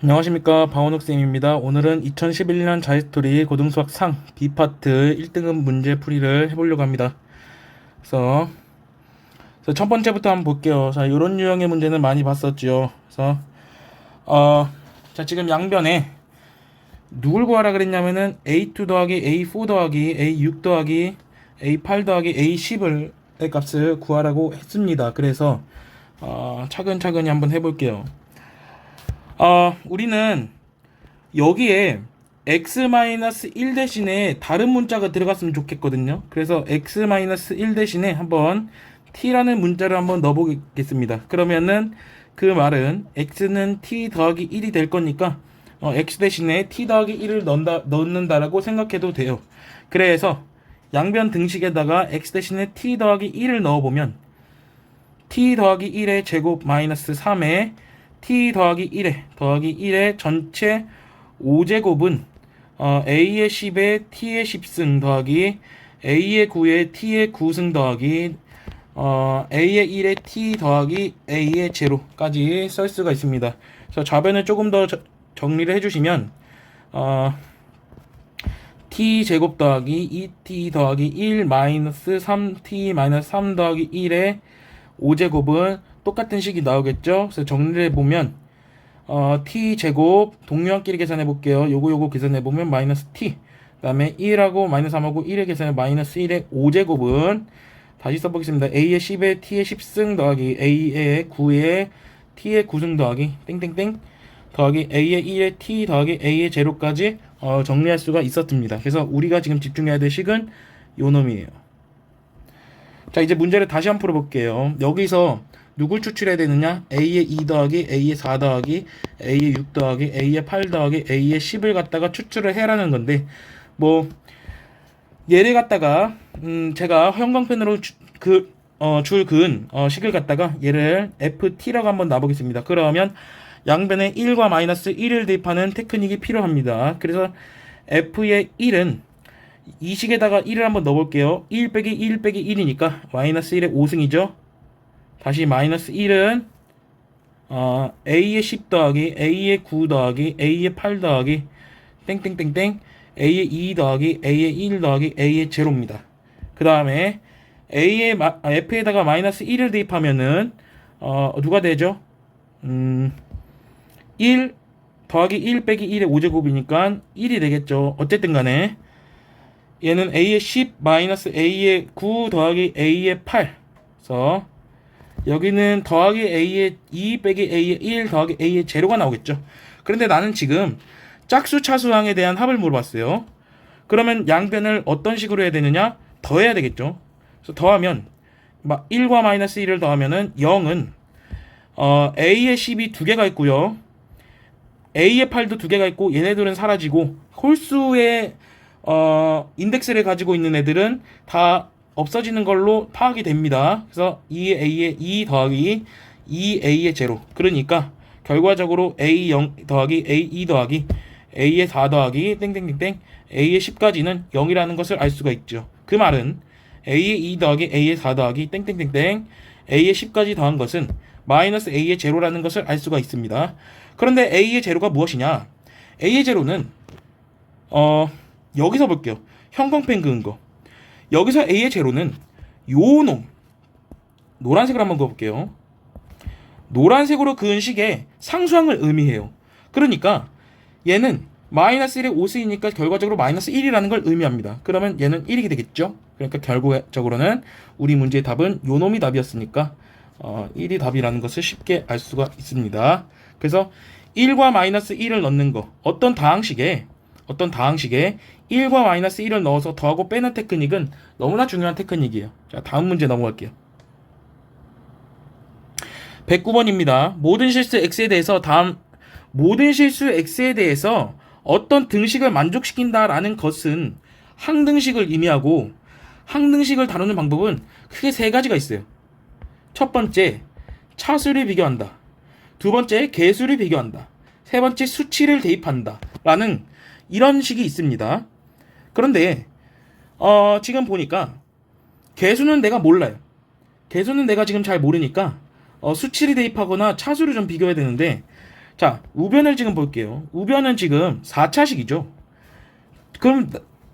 안녕하십니까, 박원욱쌤입니다. 오늘은 2011년 자유스토리 고등수학 상 B파트 1등급 문제 풀이를 해보려고 합니다. 그래서, 첫 번째부터 한번 볼게요. 자, 이런 유형의 문제는 많이 봤었죠. 그래서 자, 지금 양변에 누굴 구하라 그랬냐면은 A2 더하기 A4 더하기 A6 더하기 A8 더하기 A10을 의 값을 구하라고 했습니다. 그래서 차근차근히 한번 해볼게요. 우리는 여기에 x-1 대신에 다른 문자가 들어갔으면 좋겠거든요. 그래서 x-1 대신에 한번 t라는 문자를 한번 넣어보겠습니다. 그러면은 그 말은 x는 t 더하기 1이 될 거니까 x 대신에 t 더하기 1을 넣는다라고 생각해도 돼요. 그래서 양변 등식에다가 x 대신에 t 더하기 1을 넣어보면 t 더하기 1의 제곱 마이너스 3에 t 더하기 1의 전체 5제곱은 a의 10에 t의 10승 더하기 a의 9에 t의 9승 더하기 a의 1에 t 더하기 a의 제로까지 쓸 수가 있습니다. 그래서 좌변을 조금 더 정리를 해주시면 t 제곱 더하기 2t 더하기 1 마이너스 3t 마이너스 3 더하기 1의 5제곱은 똑같은 식이 나오겠죠. 그래서 정리를 해보면 t 제곱 동료한끼리 계산해 볼게요. 요거 계산해 보면 마이너스 t, 그 다음에 1하고 마이너스 3하고 1의 계산해 마이너스 1의 5제곱은 다시 써보겠습니다. a의 10에 t의 10승 더하기 a의 9에 t의 9승 더하기 땡땡땡 더하기 a의 1에 t 더하기 a의 제로까지 정리할 수가 있었습니다. 그래서 우리가 지금 집중해야 될 식은 요 놈이에요. 자, 이제 문제를 다시 한번 풀어볼게요. 여기서 누굴 추출해야 되느냐? a의 2 더하기 a의 4 더하기 a의 6 더하기 a의 8 더하기 a의 10을 갖다가 추출을 해라는 건데, 뭐 얘를 갖다가 제가 형광펜으로 줄 그은 식을 갖다가 얘를 ft라고 한번 놔보겠습니다. 그러면 양변에 1과 마이너스 1을 대입하는 테크닉이 필요합니다. 그래서 f의 1은 이 식에다가 1을 한번 넣어볼게요. 1 빼기 1 빼기 1이니까 마이너스 1의 5승이죠. 다시 마이너스 1은 a의 10 더하기 a의 9 더하기 a의 8 더하기 땡땡땡땡 a의 2 더하기 a의 1 더하기 a의 제로입니다. 그 다음에 a의 f에다가 마이너스 1을 대입하면은 누가 되죠? 1 더하기 1 빼기 1의 5제곱이니까 1이 되겠죠. 어쨌든 간에 얘는 a의 10 마이너스 a의 9 더하기 a의 8. 그래서 여기는 더하기 a의 2 빼기 a의 1 더하기 a의 제로가 나오겠죠. 그런데 나는 지금 짝수 차수항에 대한 합을 물어봤어요. 그러면 양변을 어떤 식으로 해야 되느냐? 더해야 되겠죠. 그래서 더하면 1과 마이너스 1을 더하면은 0은 a의 10이 두 개가 있고요. a의 8도 두 개가 있고 얘네들은 사라지고 홀수의 인덱스를 가지고 있는 애들은 다 없어지는 걸로 파악이 됩니다. 그래서 2a의 2 더하기 2a의 제로. 그러니까 결과적으로 a0 더하기 a2 더하기 a의 4 더하기 땡땡땡땡 a의 10까지는 0이라는 것을 알 수가 있죠. 그 말은 a의 2 더하기 a의 4 더하기 땡땡땡땡 a의 10까지 더한 것은 마이너스 a의 제로라는 것을 알 수가 있습니다. 그런데 a의 제로가 무엇이냐? a의 제로는 여기서 볼게요. 형광펜 그은 거. 여기서 a의 제로는 요놈 노란색으로 한번 그어볼게요. 노란색으로 그은 식의 상수항을 의미해요. 그러니까 얘는 마이너스 1의 5승이니까 결과적으로 마이너스 1이라는 걸 의미합니다. 그러면 얘는 1이 되겠죠. 그러니까 결과적으로는 우리 문제의 답은 요놈이 답이었으니까 1이 답이라는 것을 쉽게 알 수가 있습니다. 그래서 1과 마이너스 1을 넣는 거, 어떤 다항식에 1과 마이너스 1을 넣어서 더하고 빼는 테크닉은 너무나 중요한 테크닉이에요. 자, 다음 문제 넘어갈게요. 109번입니다. 모든 실수 x에 대해서 어떤 등식을 만족시킨다라는 것은 항등식을 의미하고, 항등식을 다루는 방법은 크게 세 가지가 있어요. 첫 번째, 차수를 비교한다. 두 번째, 개수를 비교한다. 세 번째, 수치를 대입한다. 라는 이런 식이 있습니다. 그런데 지금 보니까 개수는 내가 몰라요. 개수는 내가 지금 잘 모르니까 수치를 대입하거나 차수를 좀 비교해야 되는데, 자, 우변을 지금 볼게요. 우변은 지금 4차식이죠. 그럼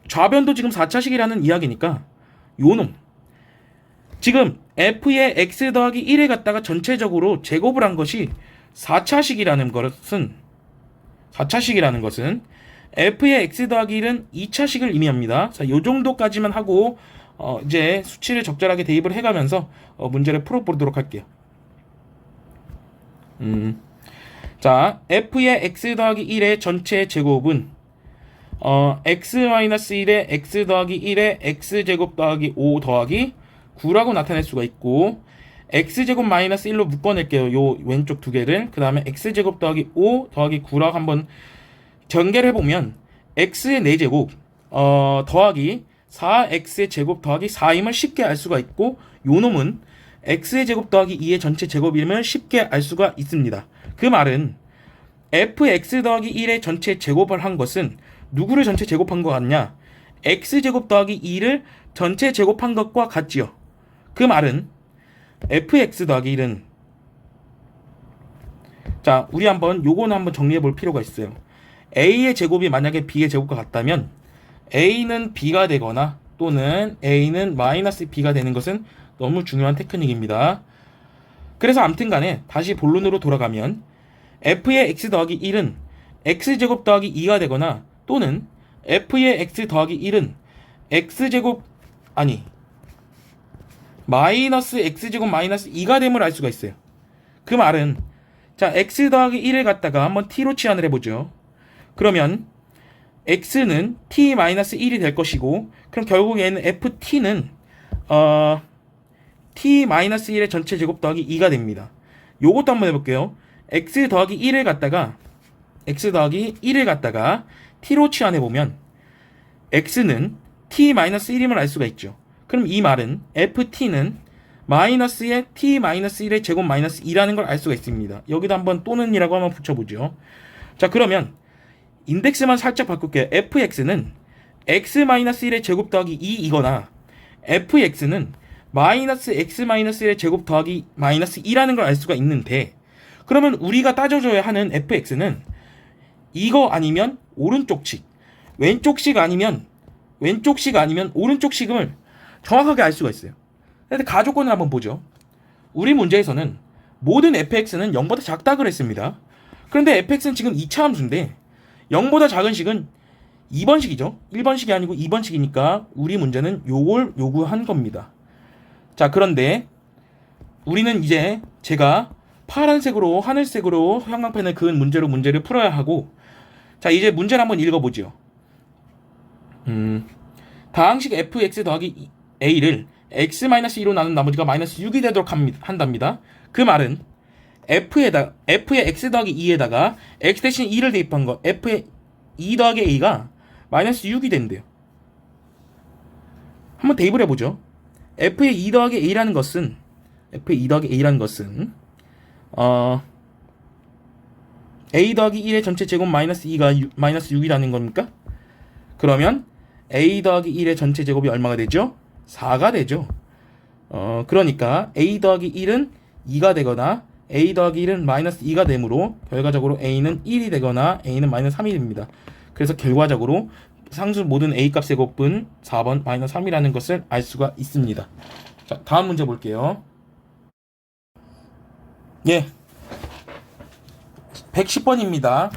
좌변도 지금 4차식이라는 이야기니까 요놈 지금 f의 x 더하기 1에 갖다가 전체적으로 제곱을 한 것이 4차식이라는 것은 f의 x 더하기 1은 2차식을 의미합니다. 자, 요 정도까지만 하고 이제 수치를 적절하게 대입을 해가면서 문제를 풀어보도록 할게요. 자, f의 x 더하기 1의 전체 제곱은 x-1의 x 더하기 1의 x제곱 더하기 5 더하기 9라고 나타낼 수가 있고, x제곱 마이너스 1로 묶어낼게요. 요 왼쪽 두 개를. 그 다음에 x제곱 더하기 5 더하기 9라고 한번 전개를 해보면 x의 4제곱 더하기 4x의 제곱 더하기 4임을 쉽게 알 수가 있고, 요 놈은 x의 제곱 더하기 2의 전체 제곱임을 쉽게 알 수가 있습니다. 그 말은 fx 더하기 1의 전체 제곱을 한 것은 누구를 전체 제곱한 것 같냐? x제곱 더하기 2를 전체 제곱한 것과 같지요. 그 말은 fx 더하기 1은, 자, 우리 요거는 한번 정리해 볼 필요가 있어요. a의 제곱이 만약에 b의 제곱과 같다면 a는 b가 되거나 또는 a는 마이너스 b가 되는 것은 너무 중요한 테크닉입니다. 그래서 아무튼 간에 다시 본론으로 돌아가면 f의 x 더하기 1은 x제곱 더하기 2가 되거나 또는 f의 x 더하기 1은 마이너스 x제곱 마이너스 2가 됨을 알 수가 있어요. 그 말은, 자, x 더하기 1을 갖다가 한번 t로 치환을 해보죠. 그러면 x는 t 마이너스 1이 될 것이고, 그럼 결국에는 ft는 t 마이너스 1의 전체 제곱 더하기 2가 됩니다. 요것도 한번 해볼게요. x 더하기 1을 갖다가 t로 치환해보면 x는 t 마이너스 1임을 알 수가 있죠. 그럼 이 말은 ft는 마이너스의 t 마이너스 1의 제곱 마이너스 2라는 걸 알 수가 있습니다. 여기도 한번 또는 이라고 한번 붙여보죠. 자, 그러면 인덱스만 살짝 바꿀게요. fx는 x 마이너스 1의 제곱 더하기 2이거나 fx는 마이너스 x 마이너스 1의 제곱 더하기 마이너스 2라는 걸 알 수가 있는데, 그러면 우리가 따져줘야 하는 fx는 이거 아니면 오른쪽 식, 왼쪽 식 아니면 오른쪽 식을 정확하게 알 수가 있어요. 근데 가조건을 한번 보죠. 우리 문제에서는 모든 fx는 0보다 작다 그랬습니다. 그런데 fx는 지금 2차 함수인데 0보다 작은 식은 2번식이죠. 1번식이 아니고 2번식이니까 우리 문제는 요걸 요구한 겁니다. 자, 그런데 우리는 이제 제가 파란색으로 하늘색으로 형광펜을 그은 문제를 풀어야 하고, 자, 이제 문제를 한번 읽어보죠. 다항식 fx 더하기 a를 x-2로 나눈 나머지가 마이너스 6이 되도록 한답니다. 그 말은 f의 x 더하기 2에다가 x 대신 2를 대입한 거, f의 2 더하기 a가 마이너스 6이 된대요. 한번 대입을 해보죠. f의 2 더하기 a라는 것은 a 더하기 1의 전체 제곱 마이너스 2가 마이너스 6이라는 겁니까? 그러면 a 더하기 1의 전체 제곱이 얼마가 되죠? 4가 되죠. 그러니까 a 더하기 1은 2가 되거나 a 더하기 1은 마이너스 2가 되므로 결과적으로 a는 1이 되거나 a는 마이너스 3이 됩니다. 그래서 결과적으로 상수 모든 a 값의 곱은 4번 마이너스 3이라는 것을 알 수가 있습니다. 자, 다음 문제 볼게요. 예, 110번입니다.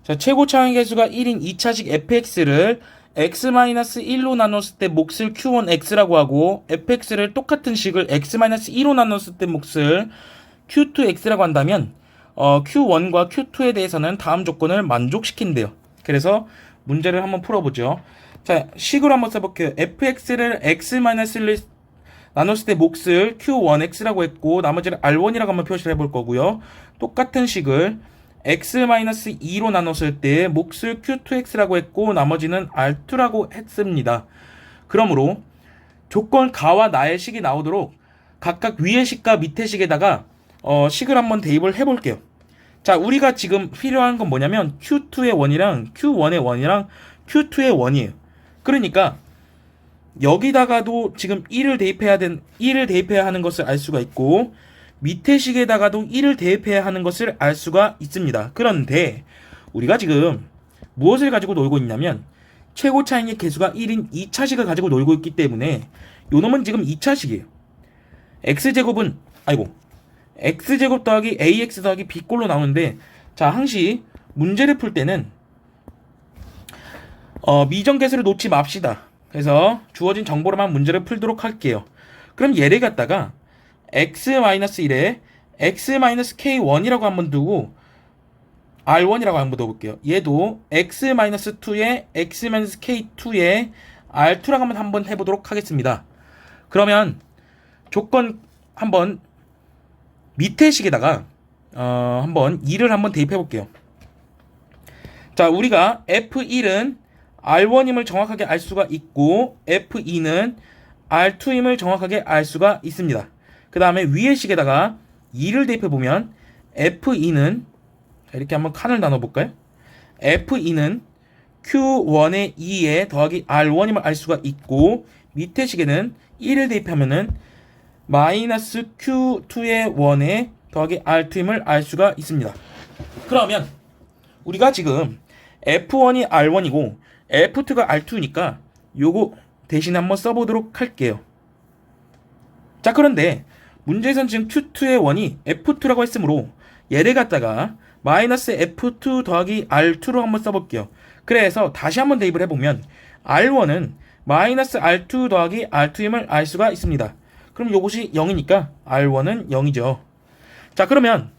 자, 최고 차항 개수가 1인 2차식 fx를 x-1로 나눴을 때 몫을 q1x라고 하고, fx를 똑같은 식을 x-2로 나눴을 때 몫을 q2x라고 한다면 q1과 q2에 대해서는 다음 조건을 만족시킨대요. 그래서 문제를 한번 풀어보죠. 자, 식으로 한번 써볼게요. fx를 x-1을 나눴을 때 몫을 q1x라고 했고, 나머지를 r1이라고 한번 표시를 해볼 거고요. 똑같은 식을 x-2로 나눴을 때 몫을 q2x라고 했고, 나머지는 r2라고 했습니다. 그러므로 조건 가와 나의 식이 나오도록 각각 위의 식과 밑의 식에다가 식을 한번 대입을 해볼게요. 자, 우리가 지금 필요한 건 뭐냐면 q2의 원이랑 q1의 원이랑 q2의 원이에요. 그러니까 여기다가도 지금 1을 대입해야 하는 것을 알 수가 있고, 밑에 식에다가도 1을 대입해야 하는 것을 알 수가 있습니다. 그런데 우리가 지금 무엇을 가지고 놀고 있냐면 최고 차익의 개수가 1인 2차식을 가지고 놀고 있기 때문에 요놈은 지금 2차식이에요. x제곱 더하기 ax 더하기 b꼴로 나오는데, 자, 항시 문제를 풀 때는 미정계수를 놓지 맙시다. 그래서 주어진 정보로만 문제를 풀도록 할게요. 그럼 얘를 갖다가 x-1에 x-k1이라고 한번 두고 r1이라고 한번 넣어볼게요. 얘도 x-2에 x-k2에 r2라고 한번 해보도록 하겠습니다. 그러면 조건 한번 밑에 식에다가 한번 2를 한번 대입해 볼게요. 자, 우리가 F1은 R1임을 정확하게 알 수가 있고 F2는 R2임을 정확하게 알 수가 있습니다. 그 다음에 위의 식에다가 2를 대입해 보면 F2는, 자, 이렇게 한번 칸을 나눠 볼까요? F2는 Q1의 2에 더하기 R1임을 알 수가 있고, 밑에 식에는 1을 대입하면은 마이너스 Q2의 1에 더하기 R2임을 알 수가 있습니다. 그러면 우리가 지금 F1이 R1이고 F2가 R2니까 요거 대신 한번 써보도록 할게요. 자, 그런데 문제에선 지금 Q2의 1이 F2라고 했으므로 얘를 갖다가 마이너스 F2 더하기 R2로 한번 써볼게요. 그래서 다시 한번 대입을 해보면 R1은 마이너스 R2 더하기 R2임을 알 수가 있습니다. 그럼 요것이 0이니까 R1은 0이죠. 자, 그러면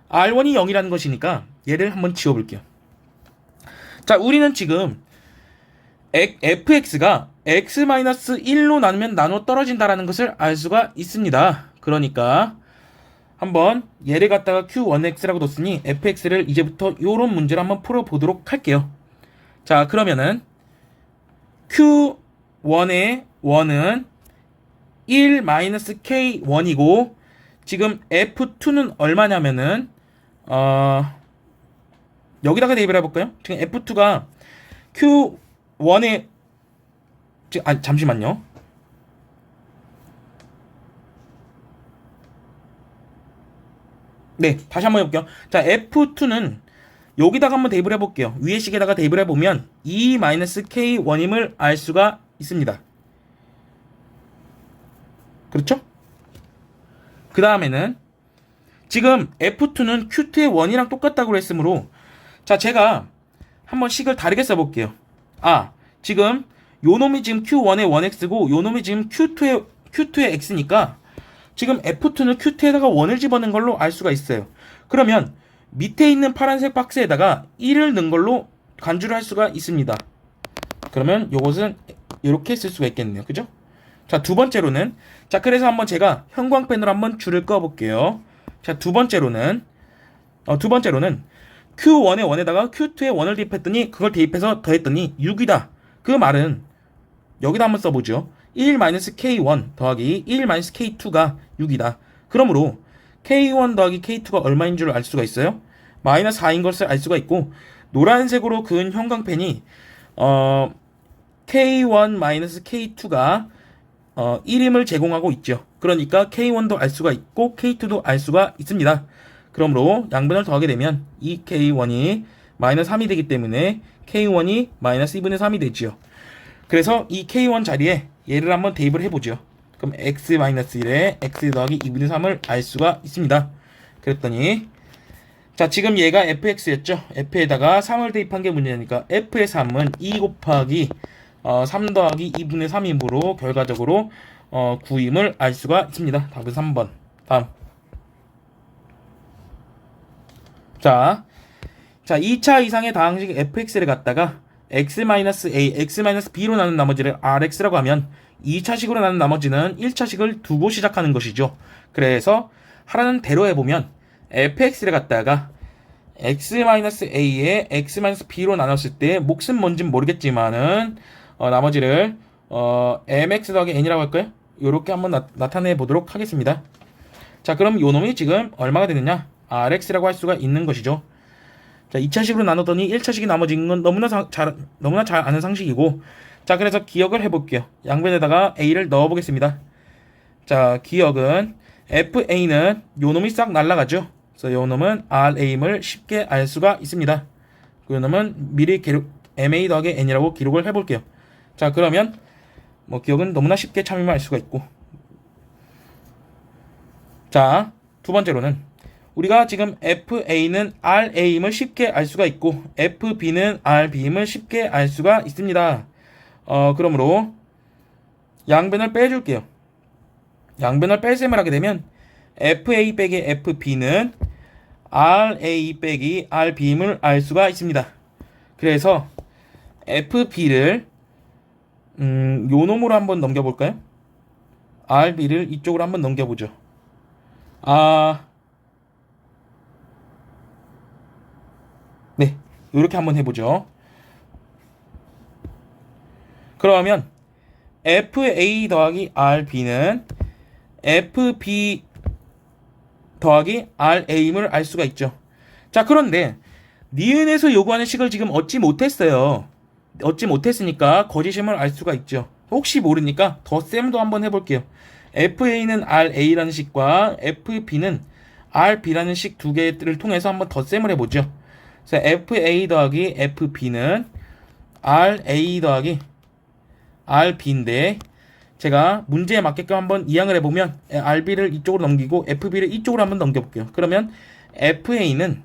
R1이 0이라는 것이니까 얘를 한번 지워볼게요. 자, 우리는 지금 fx가 x-1로 나누면 나눠 떨어진다라는 것을 알 수가 있습니다. 그러니까 한번 얘를 갖다가 q1x라고 뒀으니 fx를 이제부터 요런 문제를 한번 풀어보도록 할게요. 자, 그러면은 q1의 1은 1-k1이고 지금 f2는 얼마냐면은 여기다가 대입을 해볼까요? 지금 f2가 q1의 잠시만요. 네, 다시 한번 해볼게요. 자, f2는 여기다가 한번 대입을 해볼게요. 위의 식에다가 대입을 해보면 2-k1임을 알 수가 있습니다. 그렇죠? 그 다음에는 지금 F2는 Q2의 1이랑 똑같다고 했으므로, 자, 제가 한번 식을 다르게 써볼게요. 지금 요놈이 지금 Q1의 1x고 요놈이 지금 Q2의 x니까 지금 F2는 Q2에다가 1을 집어넣은 걸로 알 수가 있어요. 그러면 밑에 있는 파란색 박스에다가 1을 넣은 걸로 간주를 할 수가 있습니다. 그러면 요것은 이렇게 쓸 수가 있겠네요. 그죠? 자, 두 번째로는, 자, 그래서 한번 제가 형광펜으로 한번 줄을 그어볼게요. 자, 두 번째로는 Q1의 1에다가 Q2의 1을 대입했더니 그걸 대입해서 더했더니 6이다. 그 말은 여기다 한번 써보죠. 1-k1 더하기 1-k2가 6이다. 그러므로 k1 더하기 k2가 얼마인 줄 알 수가 있어요? 마이너스 4인 것을 알 수가 있고, 노란색으로 그은 형광펜이 k1-k2가 1임을 제공하고 있죠. 그러니까 k1도 알 수가 있고 k2도 알 수가 있습니다. 그러므로 양변을 더하게 되면 이 k1이 마이너스 3이 되기 때문에 k1이 마이너스 2분의 3이 되죠. 그래서 이 k1 자리에 얘를 한번 대입을 해보죠. 그럼 x-1에 x 더하기 2분의 3을 알 수가 있습니다. 그랬더니, 자, 지금 얘가 fx였죠. f에다가 3을 대입한 게 문제니까 f의 3은 2 곱하기 3 더하기 2분의 3이므로 결과적으로 9임을 알 수가 있습니다. 답은 3번. 다음. 자, 2차 이상의 다항식 fx를 갖다가 x-a, x-b로 나눈 나머지를 rx라고 하면 2차식으로 나눈 나머지는 1차식을 두고 시작하는 것이죠. 그래서 하라는 대로 해보면 fx를 갖다가 x-a에 x-b로 나눴을 때 몫은 뭔진 모르겠지만은 나머지를 mx 더하기 n이라고 할까요? 요렇게 한번 나타내 보도록 하겠습니다. 자, 그럼 요놈이 지금 얼마가 되느냐? rx라고 할 수가 있는 것이죠. 자, 2차식으로 나눴더니 1차식이 나머진 건 너무나 잘 아는 상식이고, 자, 그래서 기억을 해볼게요. 양변에다가 a를 넣어보겠습니다. 자, 기억은 FA는 요 놈이 싹 날라가죠. 그래서 요 놈은 RA임을 쉽게 알 수가 있습니다. 그 놈은 미리 MA 더하기 N이라고 기록을 해볼게요. 자, 그러면 뭐 기억은 너무나 쉽게 참이면 알 수가 있고. 자, 두 번째로는 우리가 지금 FA는 RA임을 쉽게 알 수가 있고 FB는 RB임을 쉽게 알 수가 있습니다. 그러므로 양변을 빼줄게요. 양변을 뺄셈을 하게 되면 FA 빼기 FB는 RA 빼기 RB임을 알 수가 있습니다. 그래서 FB를 요 놈으로 한번 넘겨볼까요? RB를 이쪽으로 한번 넘겨보죠. 네, 이렇게 한번 해보죠. 그러면 FA 더하기 RB는 FB 더하기 RA임을 알 수가 있죠. 자, 그런데 니은에서 요구하는 식을 지금 얻지 못했어요. 얻지 못했으니까 거짓임을 알 수가 있죠. 혹시 모르니까 덧셈도 한번 해볼게요. FA는 RA라는 식과 FB는 RB라는 식 두 개를 통해서 한번 덧셈을 해보죠. 그래서 FA 더하기 FB는 RA 더하기 RB인데 제가 문제에 맞게끔 한번 이항을 해보면 RB를 이쪽으로 넘기고 FB를 이쪽으로 한번 넘겨볼게요. 그러면 FA는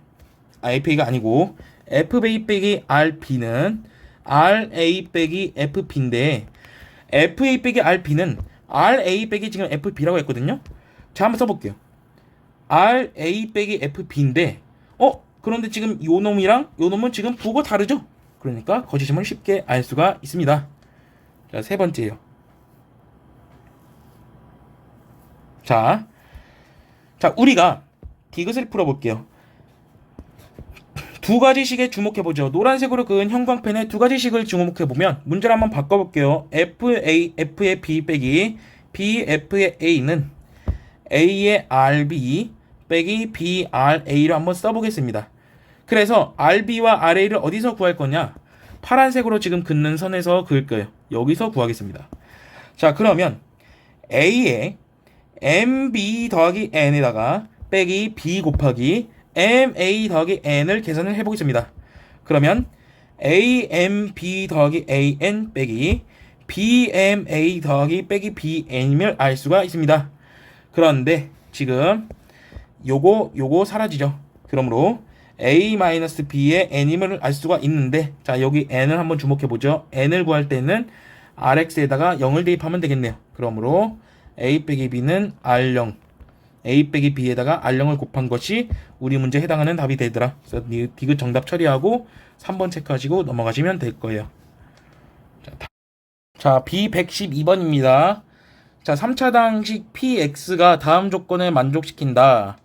FA가 아니고 FB 빼기 RB는 RA 빼기 FB인데 FA 빼기 RB는 RA 빼기 지금 FB라고 했거든요. 자, 한번 써볼게요. RA 빼기 FB인데 그런데 지금 요 놈이랑 요 놈은 지금 부호가 다르죠? 그러니까 거짓임을 쉽게 알 수가 있습니다. 자, 세 번째예요. 자, 우리가 디귿을 풀어볼게요. 두 가지 식에 주목해보죠. 노란색으로 그은 형광펜에 두 가지 식을 주목해보면 문제를 한번 바꿔볼게요. F의 B 빼기 BF의 A는 A의 RB 빼기 BRA로 한번 써보겠습니다. 그래서 RB와 RA를 어디서 구할 거냐? 파란색으로 지금 긋는 선에서 그을 거예요. 여기서 구하겠습니다. 자, 그러면 A에 MB 더하기 N에다가 빼기 B 곱하기 MA 더하기 N을 계산을 해보겠습니다. 그러면 AMB 더하기 AN 빼기 BMA 더하기 빼기 BN임을 알 수가 있습니다. 그런데 지금 요거 사라지죠. 그러므로 A-B의 N임을 알 수가 있는데 자, 여기 N을 한번 주목해보죠. N을 구할 때는 RX에다가 0을 대입하면 되겠네요. 그러므로 A 빼기 B는 R0 A 빼기 B에다가 R0을 곱한 것이 우리 문제에 해당하는 답이 되더라. 그래서 디귿 정답 처리하고 3번 체크하시고 넘어가시면 될 거예요. 자, B112번입니다. 자, 3차당식 PX가 다음 조건을 만족시킨다.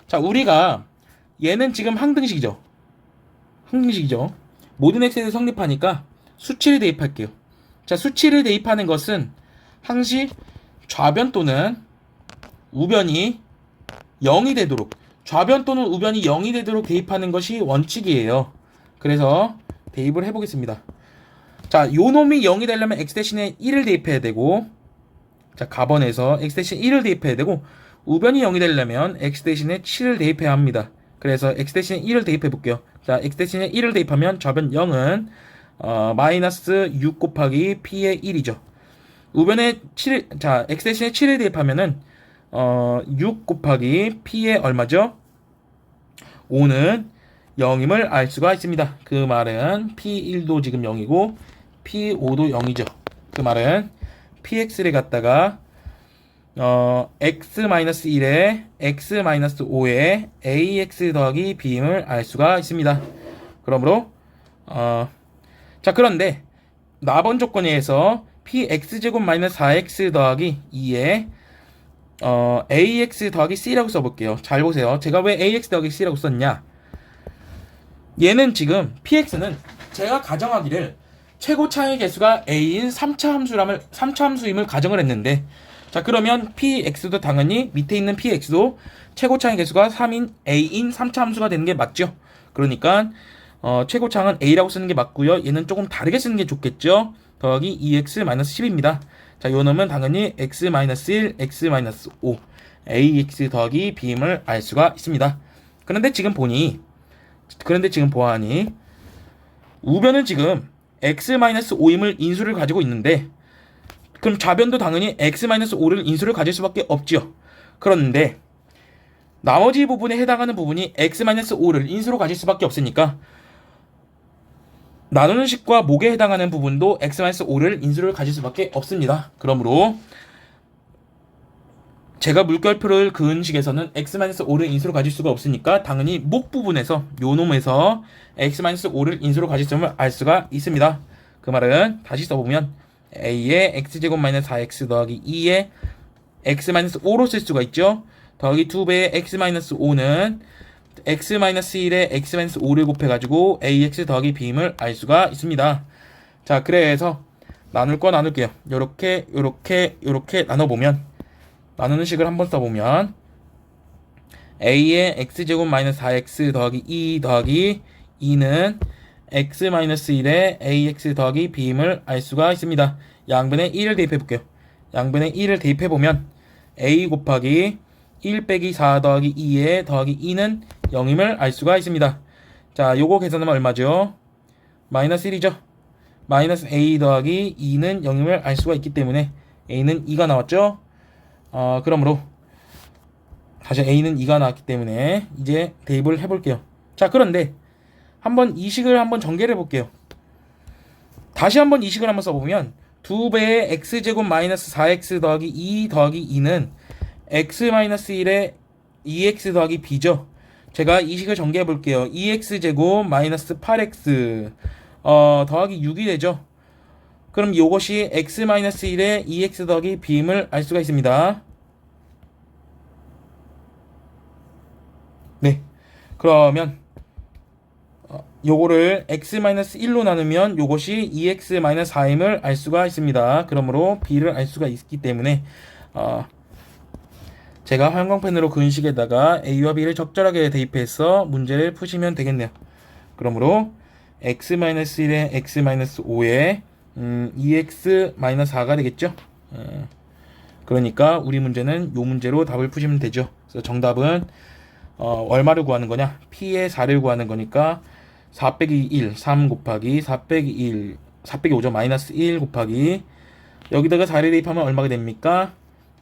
자, 우리가 얘는 지금 항등식이죠. 모든 x에 성립하니까 수치를 대입할게요. 자, 수치를 대입하는 것은 항시 좌변 또는 우변이 0이 되도록 좌변 또는 우변이 0이 되도록 대입하는 것이 원칙이에요. 그래서 대입을 해보겠습니다. 자, 요 놈이 0이 되려면 x 대신에 1을 대입해야 되고 자, 가번에서 x 대신에 1을 대입해야 되고 우변이 0이 되려면 x 대신에 7을 대입해야 합니다. 그래서 x 대신에 1을 대입해 볼게요. 자, x 대신에 1을 대입하면 좌변 0은 마이너스 6 곱하기 p의 1이죠. 우변에 7, 자, x 대신에 7을 대입하면은 6 곱하기 p의 얼마죠? 5는 0임을 알 수가 있습니다. 그 말은 p1도 지금 0이고 p5도 0이죠. 그 말은 px를 갖다가 x-1에 x-5에 ax 더하기 b임을 알 수가 있습니다. 그러므로 자, 그런데 나번 조건에 의해서 px제곱 마이너스 4x 더하기 2에 ax 더하기 c라고 써볼게요. 잘 보세요. 제가 왜 ax 더하기 c라고 썼냐? 얘는 지금 px는 제가 가정하기를 최고차의 개수가 a인 3차 함수임을 가정을 했는데 자, 그러면 px도 당연히 밑에 있는 px도 최고차의 개수가 3인 a인 3차 함수가 되는 게 맞죠? 그러니까 최고차항은 a라고 쓰는 게 맞고요. 얘는 조금 다르게 쓰는 게 좋겠죠? 더하기 2x-10입니다. 자, 요 놈은 당연히 x-1, x-5, ax 더하기 b임을 알 수가 있습니다. 그런데 지금 보아하니 우변은 지금 x-5임을 인수를 가지고 있는데 그럼 좌변도 당연히 x-5를 인수를 가질 수밖에 없지요. 그런데 나머지 부분에 해당하는 부분이 x-5를 인수로 가질 수밖에 없으니까 나누는 식과 목에 해당하는 부분도 x-5를 인수를 가질 수밖에 없습니다. 그러므로 제가 물결표를 그은 식에서는 x-5를 인수로 가질 수가 없으니까 당연히 목 부분에서 요 놈에서 x-5를 인수로 가질 점을 알 수가 있습니다. 그 말은 다시 써보면 a의 x제곱 마이너스 4x 더하기 2의 x-5로 쓸 수가 있죠. 더하기 2배의 x-5는 x-1에 x-5를 곱해가지고 ax 더하기 b임을 알 수가 있습니다. 자, 그래서 나눌 거 나눌게요. 요렇게 나눠보면 나누는 식을 한번 써보면 a의 x제곱 마이너스 4x 더하기 2 더하기 2는 x-1에 ax 더하기 b임을 알 수가 있습니다. 양변에 1을 대입해볼게요. 양변에 1을 대입해보면 a 곱하기 1 빼기 4 더하기 2에 더하기 2는 0임을 알 수가 있습니다. 자, 요거 계산하면 얼마죠? 마이너스 1이죠. 마이너스 a 더하기 2는 0임을 알 수가 있기 때문에 a는 2가 나왔죠. 그러므로 다시 a는 2가 나왔기 때문에 이제 대입을 해볼게요. 자, 그런데 한번 이 식을 한번 전개를 해볼게요. 다시 한번 이 식을 한번 써보면 2배의 x제곱 마이너스 4x 더하기 2 더하기 2는 x-1에 2x 더하기 b죠. 제가 이 식을 전개해 볼게요. 2x제곱 마이너스 8x 더하기 6이 되죠. 그럼 이것이 x-1에 2x 더하기 b임을 알 수가 있습니다. 네, 그러면 요거를 x-1로 나누면 요것이 2x-4임을 알 수가 있습니다. 그러므로 b를 알 수가 있기 때문에 제가 형광펜으로 그은 식에다가 a와 b를 적절하게 대입해서 문제를 푸시면 되겠네요. 그러므로 x-1에 x-5에 2x-4가 되겠죠. 그러니까 우리 문제는 요 문제로 답을 푸시면 되죠. 그래서 정답은 얼마를 구하는 거냐? p의 4를 구하는 거니까 4 빼기 1, 3 곱하기 4 빼기 1, 4 빼기 5죠. 마이너스 1 곱하기 여기다가 4를 대입하면 얼마가 됩니까?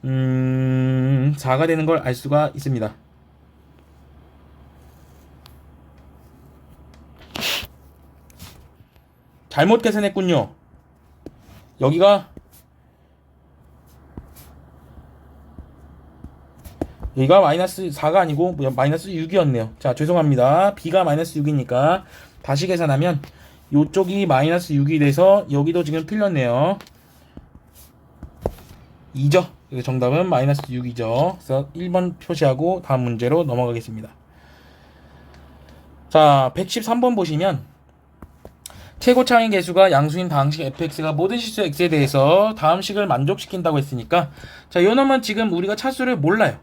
4가 되는 걸 알 수가 있습니다. 잘못 계산했군요. 여기가 마이너스 4가 아니고 마이너스 6이었네요. 자, 죄송합니다. b가 마이너스 6이니까 다시 계산하면 요쪽이 마이너스 6이 돼서 여기도 지금 틀렸네요. 2죠. 정답은 마이너스 6이죠. 그래서 1번 표시하고 다음 문제로 넘어가겠습니다. 자, 113번 보시면 최고차의 개수가 양수인 다항식 fx가 모든 실수 x에 대해서 다음 식을 만족시킨다고 했으니까 자, 요 놈은 지금 우리가 차수를 몰라요.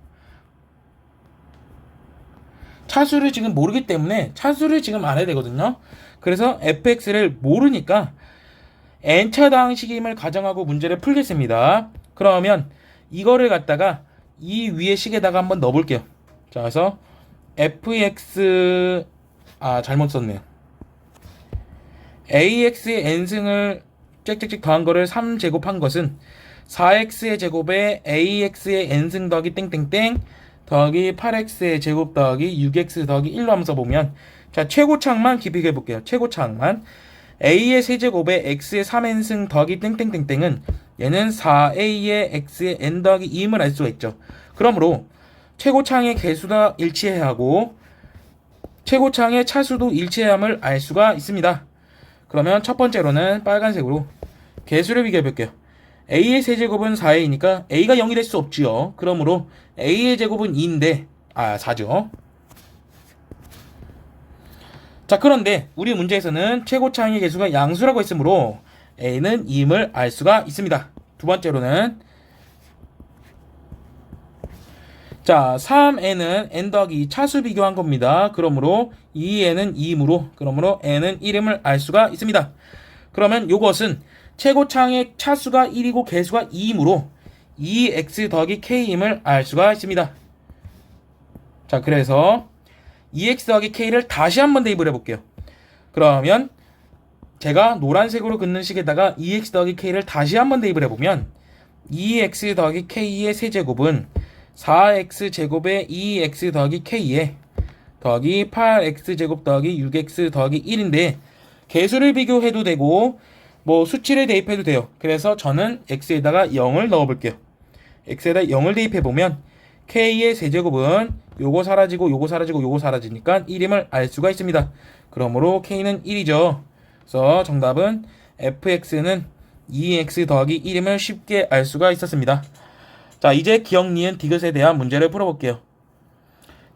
차수를 지금 모르기 때문에 차수를 지금 알아야 되거든요. 그래서 fx를 모르니까 n차 다항식임을 가정하고 문제를 풀겠습니다. 그러면 이거를 갖다가 이 위에 식에다가 한번 넣어볼게요. 자, 그래서 fx 잘못 썼네요. ax의 n승을 짹짹짹 더한 거를 3제곱한 것은 4x의 제곱에 ax의 n승 더하기 땡땡땡 더하기 8x의 제곱 더하기 6x 더하기 1로 하면서 보면 자, 최고차항만 깊이 해볼게요. 최고차항만 a의 세제곱에 x의 3n승 더하기 땡땡땡땡은 얘는 4a의 x의 n 더하기 2임을 알 수가 있죠. 그러므로 최고차항의 개수가 일치해야 하고 최고차항의 차수도 일치해야 함을 알 수가 있습니다. 그러면 첫 번째로는 빨간색으로 개수를 비교해 볼게요. a의 세제곱은 4a니까 a가 0이 될 수 없지요. 그러므로 a의 제곱은 2인데 4죠. 자, 그런데 우리 문제에서는 최고차항의 개수가 양수라고 했으므로 a는 2임을 알 수가 있습니다. 두 번째로는 자, 3n은 n 더하기 차수 비교한 겁니다. 그러므로 2n은 2이므로 그러므로 n은 1임을 알 수가 있습니다. 그러면 이것은 최고차항의 차수가 1이고 개수가 2이므로 2x 더하기 k임을 알 수가 있습니다. 자, 그래서 2x 더하기 k를 다시 한번 대입을 해볼게요. 그러면 제가 노란색으로 긋는 식에다가 2x 더하기 k를 다시 한번 대입을 해보면 2x 더하기 k의 세제곱은 4x 제곱에 2x 더하기 k에 더하기 8x 제곱 더하기 6x 더하기 1인데 개수를 비교해도 되고 뭐 수치를 대입해도 돼요. 그래서 저는 x에다가 0을 넣어볼게요. x에다 0을 대입해보면 k의 세제곱은 요거 사라지고 요거 사라지고 요거 사라지니까 1임을 알 수가 있습니다. 그러므로 k는 1이죠. 그래서 정답은 fx는 2x 더하기 1임을 쉽게 알 수가 있었습니다. 자, 이제 기억, 니은, 디귿에 대한 문제를 풀어볼게요.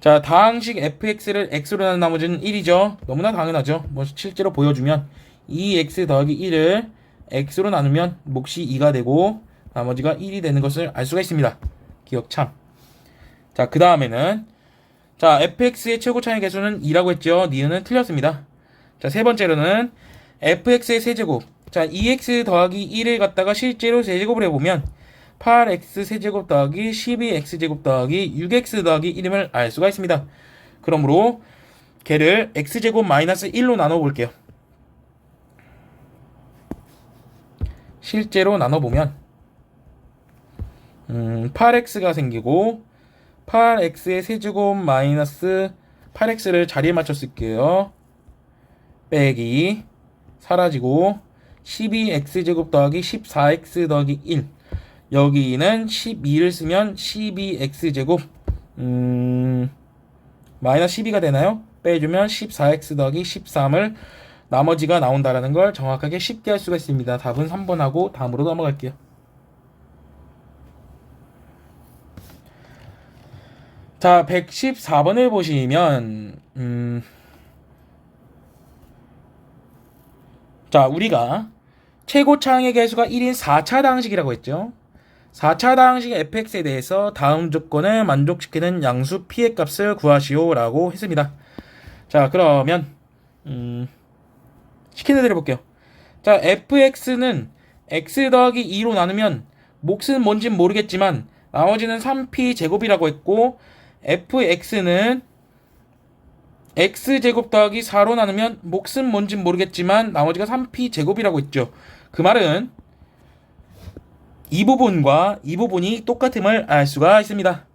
자, 다항식 fx를 x로 나눈 나머지는 1이죠. 너무나 당연하죠. 뭐 실제로 보여주면 2x 더하기 1을 x로 나누면 몫이 2가 되고 나머지가 1이 되는 것을 알 수가 있습니다. 기억 참. 자, 그 다음에는 자, fx의 최고 차이 개수는 2라고 했죠. 니은은 틀렸습니다. 자, 세 번째로는 fx의 세제곱. 자, 2x 더하기 1을 갖다가 실제로 세제곱을 해보면 8x 세제곱 더하기 12x제곱 더하기 6x 더하기 1임을 알 수가 있습니다. 그러므로 걔를 x제곱 마이너스 1로 나눠볼게요. 실제로 나눠보면 8x가 생기고 8x의 세제곱 마이너스 8x를 자리에 맞춰 쓸게요. 빼기 사라지고 12x제곱 더하기 14x 더하기 1 여기는 12를 쓰면 12x제곱 마이너스 12가 되나요? 빼주면 14x 더하기 13을 나머지가 나온다라는 걸 정확하게 쉽게 할 수가 있습니다. 답은 3번하고 다음으로 넘어갈게요. 자, 114번을 보시면 자, 우리가 최고 차항의 개수가 1인 4차 다항식이라고 했죠. 4차 다항식의 fx에 대해서 다음 조건을 만족시키는 양수 p의 값을 구하시오 라고 했습니다. 자, 그러면 시키는 대로 해볼게요. 자, fx는 x 더하기 2로 나누면 몫은 뭔진 모르겠지만 나머지는 3p 제곱이라고 했고 fx는 x제곱 더하기 4로 나누면 몫은 뭔진 모르겠지만 나머지가 3p 제곱이라고 했죠. 그 말은 이 부분과 이 부분이 똑같음을 알 수가 있습니다.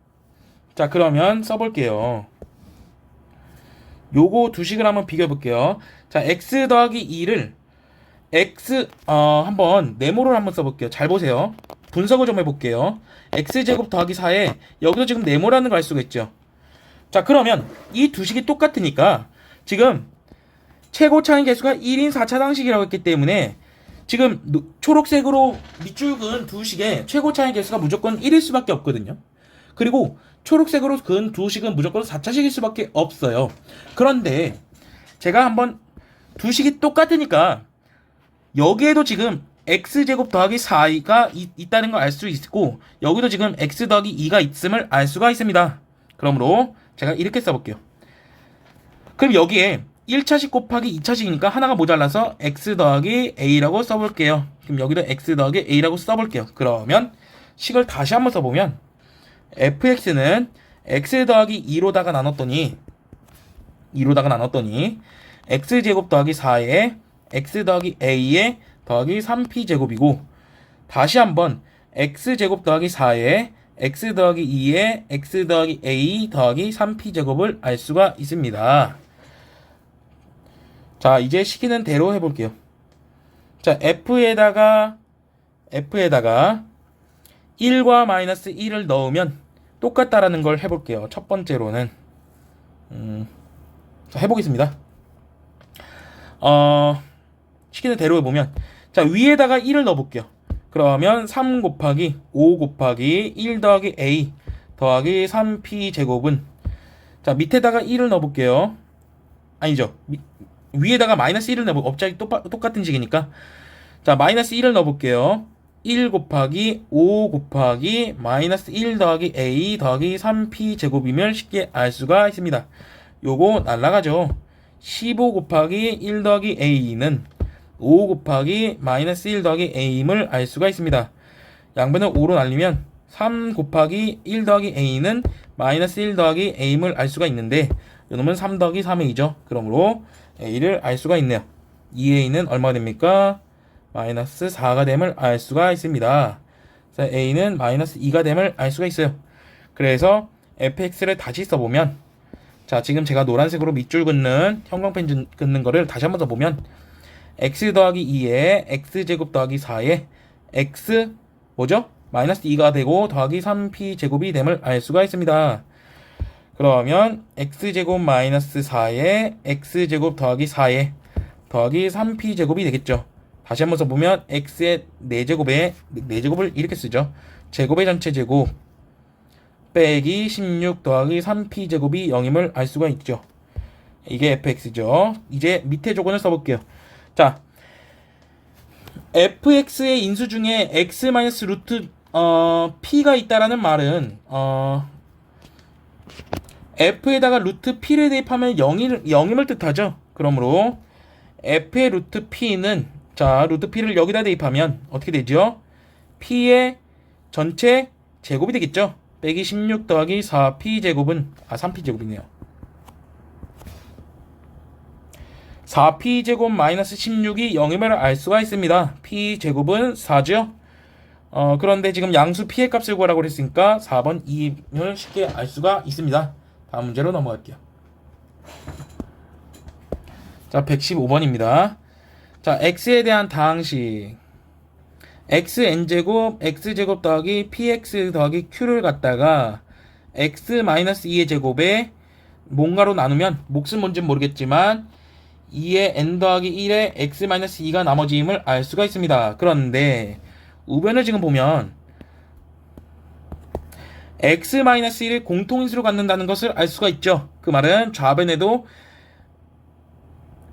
자, 그러면 써볼게요. 요거 두 식을 한번 비교해 볼게요. 자, x 더하기 2를 한번 네모를 한번 써볼게요. 잘 보세요. 분석을 좀 해볼게요. x제곱 더하기 4에 여기도 지금 네모라는 걸 알 수가 있죠. 자, 그러면 이 두 식이 똑같으니까 지금 최고 차이 개수가 1인 4차 다항식이라고 했기 때문에 지금 초록색으로 밑줄 그은 두 식의 최고 차이 개수가 무조건 1일 수밖에 없거든요. 그리고 초록색으로 그은 두 식은 무조건 4차식일 수밖에 없어요. 그런데 제가 한번 두 식이 똑같으니까 여기에도 지금 x제곱 더하기 4가 있다는 걸 알 수 있고 여기도 지금 x 더하기 2가 있음을 알 수가 있습니다. 그러므로 제가 이렇게 써볼게요. 그럼 여기에 1차식 곱하기 2차식이니까 하나가 모자라서 x 더하기 a라고 써볼게요. 그럼 여기도 x 더하기 a라고 써볼게요. 그러면 식을 다시 한번 써보면 fx는 x 더하기 2로다가 나눴더니 x제곱 더하기 4에 x 더하기 a에 더하기 3p 제곱이고 다시 한번 x제곱 더하기 4에 x 더하기 2에 x 더하기 a 더하기 3p 제곱을 알 수가 있습니다. 자, 이제 시키는 대로 해볼게요. 자, f에다가 1과 마이너스 1을 넣으면 똑같다라는 걸 해볼게요. 첫 번째로는 자, 해보겠습니다. 시키는 대로 해보면 자, 위에다가 1을 넣어볼게요. 그러면 3 곱하기 5 곱하기 1 더하기 a 더하기 3p 제곱은 자, 밑에다가 1을 넣어볼게요. 아니죠. 위에다가 마이너스 1을 넣어볼게요. 어차피 똑같은 식이니까. 자, 마이너스 1을 넣어볼게요. 1 곱하기 5 곱하기 마이너스 1 더하기 a 더하기 3p 제곱이면 쉽게 알 수가 있습니다. 요거 날라가죠. 15 곱하기 1 더하기 a는 5 곱하기 마이너스 1 더하기 a임을 알 수가 있습니다. 양변을 5로 날리면 3 곱하기 1 더하기 a는 마이너스 1 더하기 a임을 알 수가 있는데 이놈은 3 더하기 3a죠. 그러므로 a를 알 수가 있네요. 2a는 얼마가 됩니까? 마이너스 4가 됨을 알 수가 있습니다. 그래서 a는 마이너스 2가 됨을 알 수가 있어요. 그래서 fx를 다시 써보면, 자, 지금 제가 노란색으로 밑줄 긋는 형광펜 긋는 거를 다시 한번 더 보면 x 더하기 2에 x제곱 더하기 4에 x 뭐죠? 마이너스 2가 되고 더하기 3p 제곱이 됨을 알 수가 있습니다. 그러면 x제곱 마이너스 4에 x제곱 더하기 4에 더하기 3p 제곱이 되겠죠. 다시 한번 써보면 x의 4제곱에 4제곱을 이렇게 쓰죠. 제곱의 전체 제곱 빼기 16 더하기 3p 제곱이 0임을 알 수가 있죠. 이게 fx죠. 이제 밑에 조건을 써볼게요. 자, fx의 인수 중에 x 마이너스 루트 p가 있다라는 말은 f에다가 루트 p를 대입하면 0임을 뜻하죠. 그러므로 f의 루트 p는, 자, 루트 p를 여기다 대입하면 어떻게 되죠? p의 전체 제곱이 되겠죠. 빼기 16 더하기 4p 제곱은 3p 제곱이네요. 4p 제곱 마이너스 16이 0임을 알 수가 있습니다. p 제곱은 4죠. 그런데 지금 양수 p의 값을 구하라고 했으니까 4번 2을 쉽게 알 수가 있습니다. 다음 문제로 넘어갈게요. 자, 115번입니다. 자, x에 대한 다항식 xn제곱 x제곱 더하기 px 더하기 q를 갖다가 x-2의 제곱에 뭔가로 나누면, 몫은 뭔지는 모르겠지만 2의 n 더하기 1의 x-2가 나머지임을 알 수가 있습니다. 그런데 우변을 지금 보면 x-1을 공통인수로 갖는다는 것을 알 수가 있죠. 그 말은 좌변에도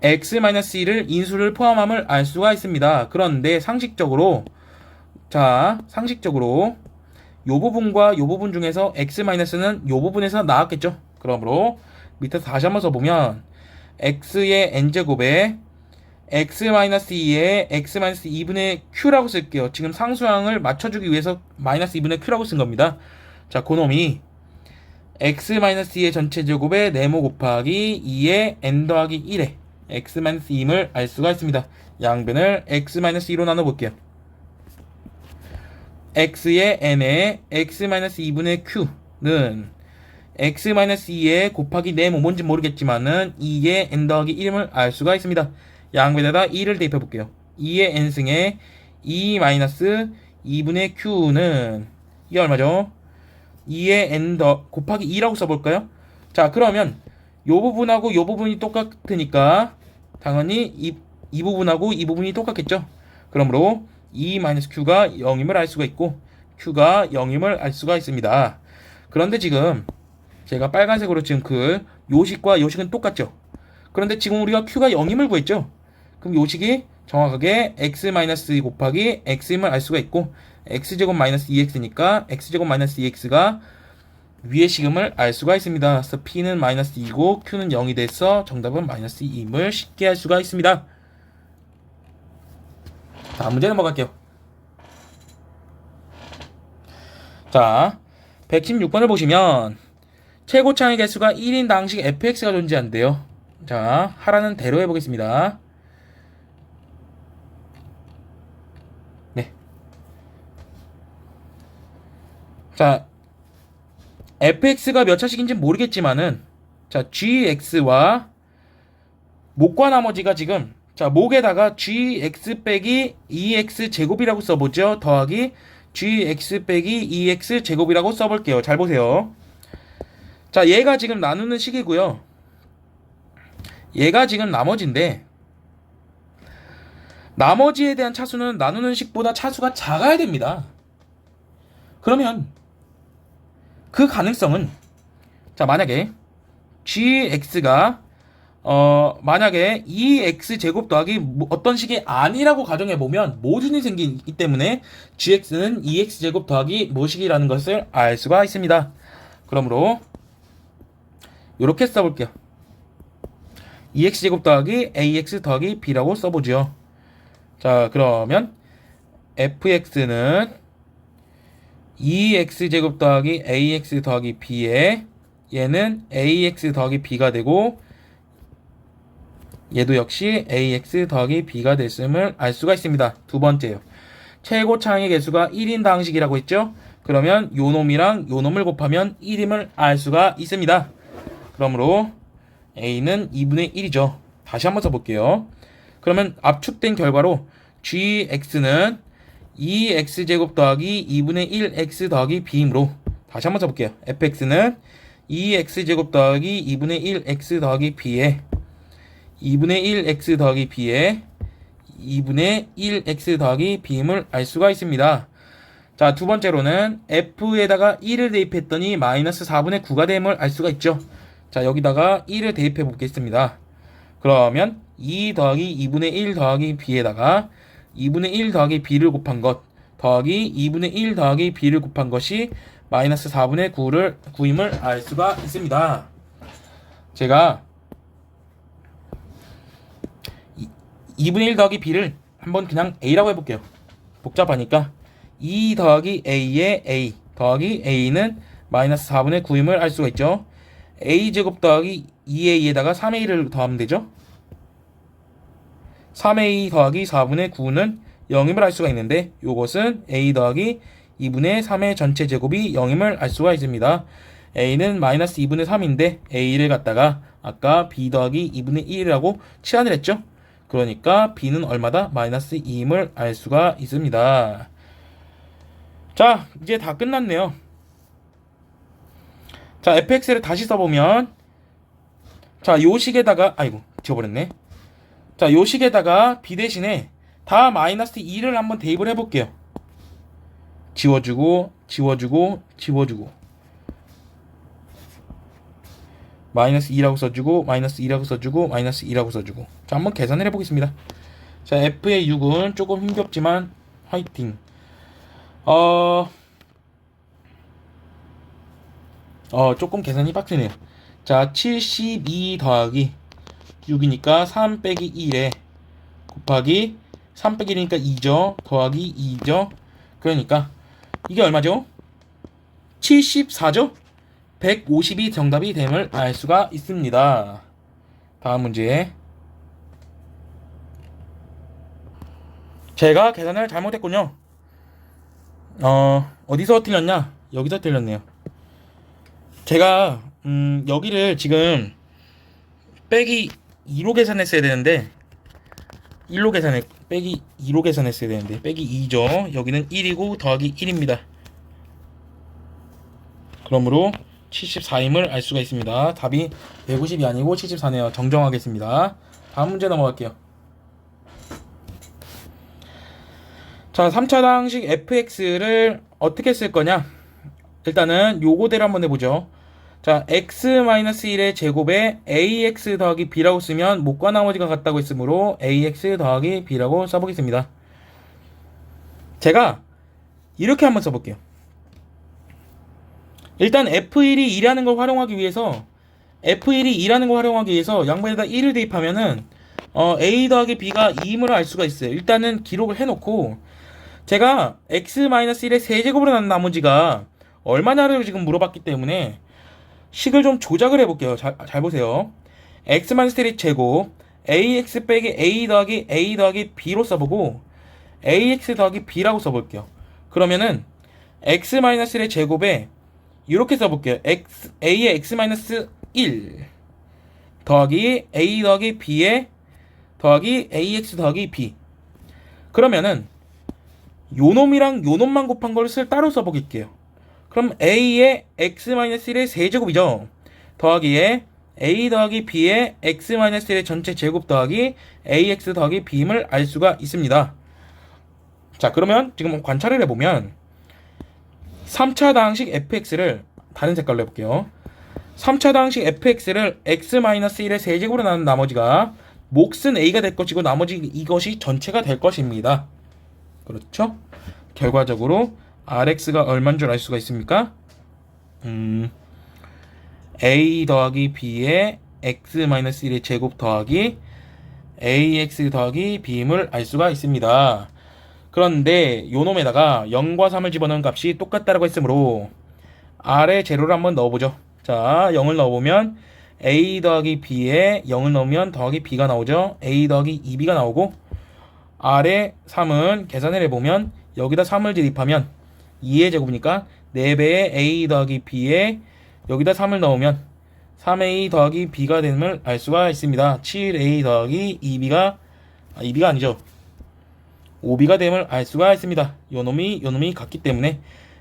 x-1을 인수를 포함함을 알 수가 있습니다. 그런데 상식적으로, 자, 상식적으로 요 부분과 요 부분 중에서 x-는 요 부분에서 나왔겠죠. 그러므로 밑에서 다시 한번 써보면 x의 n제곱에 x-2에 x-2분의 q라고 쓸게요. 지금 상수항을 맞춰주기 위해서 마이너스 2분의 q라고 쓴 겁니다. 자, 그놈이 x-2의 전체 제곱에 네모 곱하기 2의 n 더하기 1에 x-2임을 알 수가 있습니다. 양변을 x-2로 나눠볼게요. x의 n에 x-2분의 q는 x-2에 곱하기 네모 뭔지 모르겠지만은 2의 n 더하기 1임을 알 수가 있습니다. 양변에다 2를 대입해볼게요. 2의 n승에 2-2분의 q는 이게 얼마죠? 2의 n 곱하기 2라고 써볼까요? 자, 그러면 요 부분하고 요 부분이 똑같으니까 당연히 이 부분하고 이 부분이 똑같겠죠. 그러므로 2-q가 0임을 알 수가 있고 q가 0임을 알 수가 있습니다. 그런데 지금 제가 빨간색으로 지금 그 요식과 요식은 똑같죠. 그런데 지금 우리가 q가 0임을 구했죠. 그럼 요식이 정확하게 x 곱하기 x임을 알 수가 있고 x제곱 마이너스 2x니까 x제곱 마이너스 2x가 위의 식음을 알 수가 있습니다. 그래서 p는 마이너스 2고 q는 0이 돼서 정답은 마이너스 2임을 쉽게 알 수가 있습니다. 다음 문제 넘어갈게요. 자, 116번을 보시면 최고차의 개수가 1인 당식 fx가 존재한대요. 자, 하라는 대로 해보겠습니다. 네. 자, fx가 몇 차식인지 모르겠지만은, 자, gx와 목과 나머지가 지금, 자, 목에다가 gx 빼기 2x 제곱이라고 써보죠. 더하기 gx 빼기 2x 제곱이라고 써볼게요. 잘 보세요. 자, 얘가 지금 나누는 식이고요. 얘가 지금 나머지인데, 나머지에 대한 차수는 나누는 식보다 차수가 작아야 됩니다. 그러면 그 가능성은, 자, 만약에 gx가 만약에 2x제곱 더하기 어떤 식이 아니라고 가정해보면 모순이 생기기 때문에 gx는 2x제곱 더하기 뭐식이라는 것을 알 수가 있습니다. 그러므로 이렇게 써볼게요. 2x제곱 더하기 ax 더하기 b라고 써보죠. 자, 그러면 fx는 2x제곱 더하기 ax 더하기 b에 얘는 ax 더하기 b가 되고 얘도 역시 ax 더하기 b가 됐음을 알 수가 있습니다. 두 번째요. 최고 차항의 개수가 1인 다항식이라고 했죠? 그러면 요 놈이랑 요 놈을 곱하면 1임을 알 수가 있습니다. 그러므로 a는 2분의 1이죠. 다시 한번 써볼게요. 그러면 압축된 결과로 gx는 2x제곱 더하기 2분의 1x 더하기 b이므로 다시 한번 써볼게요. fx는 2x제곱 더하기 2분의 1x 더하기 b에 2분의 1x 더하기 b에 2분의 1x 더하기 b임을 알 수가 있습니다. 자, 두 번째로는 f에다가 1을 대입했더니 마이너스 4분의 9가 됨을 알 수가 있죠. 자, 여기다가 1을 대입해 보겠습니다. 그러면 2 더하기 2분의 1 더하기 b에다가 2분의 1 더하기 b를 곱한 것 더하기 2분의 1 더하기 b를 곱한 것이 마이너스 4분의 9임을 알 수가 있습니다. 제가 2분의 1 더하기 b를 한번 그냥 a라고 해볼게요. 복잡하니까 2 더하기 a의 a 더하기 a는 마이너스 4분의 9임을 알 수가 있죠. a제곱 더하기 2a에다가 3a를 더하면 되죠. 3a 더하기 4분의 9는 0임을 알 수가 있는데 요것은 a 더하기 2분의 3의 전체 제곱이 0임을 알 수가 있습니다. a는 마이너스 2분의 3인데 a를 갖다가 아까 b 더하기 2분의 1이라고 치환을 했죠. 그러니까 b는 얼마다? 마이너스 2임을 알 수가 있습니다. 자, 이제 다 끝났네요. 자, fx를 다시 써보면 자, 요 식에다가 아이고 지워버렸네. 자, 요 식에다가 b 대신에 다 마이너스 2를 한번 대입을 해볼게요. 지워주고 지워주고 지워주고 마이너스 2라고 써주고 마이너스 2라고 써주고 마이너스 2라고 써주고. 자, 한번 계산을 해보겠습니다. 자, f의 6은 조금 힘겹지만 화이팅. 조금 계산이 빡세네요. 자, 72 더하기 6이니까 3 빼기 1에 곱하기 3 빼기 1이니까 2죠. 더하기 2죠. 그러니까 이게 얼마죠? 74죠? 150이 정답이 됨을 알 수가 있습니다. 다음 문제. 제가 계산을 잘못했군요. 어디서 틀렸냐? 여기서 틀렸네요. 제가 여기를 지금 빼기 2로 계산했어야 되는데 빼기 2로 계산했어야 되는데 빼기 2죠. 여기는 1이고 더하기 1입니다. 그러므로 74임을 알 수가 있습니다. 답이 150이 아니고 74네요. 정정하겠습니다. 다음 문제 넘어갈게요. 자, 3차당식 fx를 어떻게 쓸 거냐? 일단은 요거대로 한번 해보죠. 자, x-1의 제곱에 ax 더하기 b라고 쓰면 못과 나머지가 같다고 했으므로 ax 더하기 b라고 써보겠습니다. 제가 이렇게 한번 써볼게요. 일단 f1이 2라는 걸 활용하기 위해서 양변에다 1을 대입하면은 a 더하기 b가 2임을 알 수가 있어요. 일단은 기록을 해놓고 제가 x-1의 세제곱으로 난 나머지가 얼마냐를 지금 물어봤기 때문에 식을 좀 조작을 해볼게요. 잘 보세요. x-1의 제곱 ax 빼기 a 더하기 b로 써보고 ax 더하기 b라고 써볼게요. 그러면은 x-1의 제곱에 이렇게 써볼게요. a의 x-1 더하기 a 더하기 b에 더하기 ax 더하기 b. 그러면은 요놈이랑 요놈만 곱한 걸 따로 써보길게요. 그럼 a의 x-1의 세제곱이죠. 더하기에 a 더하기 b의 x-1의 전체 제곱 더하기 ax 더하기 b임을 알 수가 있습니다. 자, 그러면 지금 관찰을 해보면 3차 다항식 fx를 다른 색깔로 해볼게요. 3차 다항식 fx를 x-1의 세제곱으로 나눈 나머지가 몫은 a가 될 것이고 나머지 이것이 전체가 될 것입니다. 그렇죠? 결과적으로 rx가 얼마인 줄 알 수가 있습니까? a 더하기 b의 x-1의 제곱 더하기 ax 더하기 b임을 알 수가 있습니다. 그런데 요 놈에다가 0과 3을 집어넣은 값이 똑같다라고 했으므로 아래 제로를 한번 넣어보죠. 자, 0을 넣어보면 a 더하기 b에 0을 넣으면 더하기 b가 나오죠. a 더하기 2b가 나오고, 아래 3은 계산을 해보면 여기다 3을 대입하면 2의 제곱이니까 4배의 a 더하기 b에 여기다 3을 넣으면 3a 더하기 b가 됨을 알 수가 있습니다. 7a 더하기 2b가 아니죠. 5b가 됨을 알 수가 있습니다. 요놈이 같기 때문에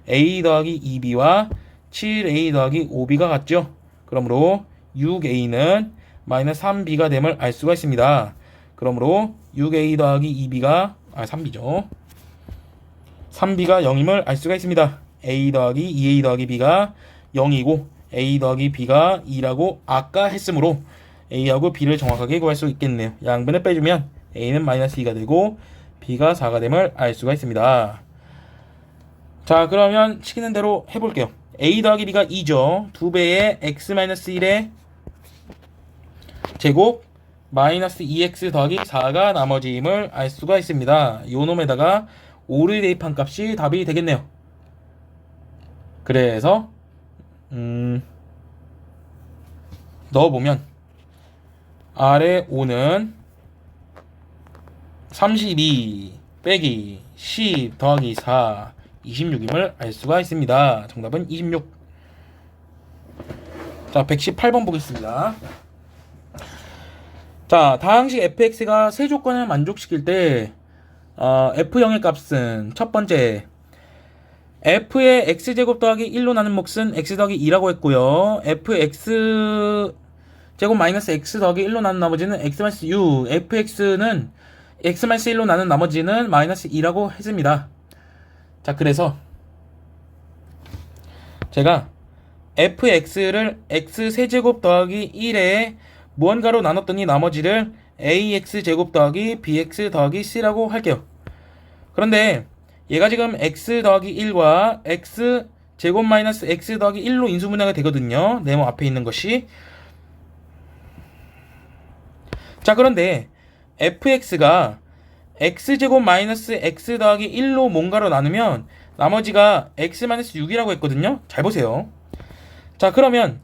a 더하기 2b와 7a 더하기 5b가 같죠. 그러므로 6a는 마이너스 3b가 됨을 알 수가 있습니다. 그러므로 6a 더하기 2b가 3b죠. 3b가 0임을 알 수가 있습니다. a 더하기 2a 더하기 b가 0이고 a 더하기 b가 2라고 아까 했으므로 a하고 b를 정확하게 구할 수 있겠네요. 양변을 빼주면 a는 마이너스 2가 되고 b가 4가 됨을 알 수가 있습니다. 자, 그러면 시키는 대로 해볼게요. a 더하기 b가 2죠. 2배의 x-1의 제곱 마이너스 2x 더하기 4가 나머지임을 알 수가 있습니다. 요 놈에다가 5를 대입한 값이 답이 되겠네요. 그래서 넣어보면 아래 5는 32 빼기 10 더하기 4 26임을 알 수가 있습니다. 정답은 26. 자, 118번 보겠습니다. 자, 다항식 fx가 세 조건을 만족시킬 때 f0의 값은 첫 번째 f의 x제곱 더하기 1로 나눈 몫은 x 더하기 2라고 했고요. fx 제곱 마이너스 x 더하기 1로 나눈 나머지는 x 마이너스 u, fx는 x 마이너스 1로 나눈 나머지는 마이너스 2라고 했습니다. 자, 그래서 제가 fx를 x 세제곱 더하기 1에 무언가로 나눴더니 나머지를 ax제곱 더하기 bx 더하기 c라고 할게요. 그런데 얘가 지금 x 더하기 1과 x 제곱 마이너스 x 더하기 1로 인수분해가 되거든요. 네모 앞에 있는 것이. 자, 그런데 fx가 x제곱 마이너스 x 더하기 1로 뭔가로 나누면 나머지가 x 마이너스 6이라고 했거든요. 잘 보세요. 자, 그러면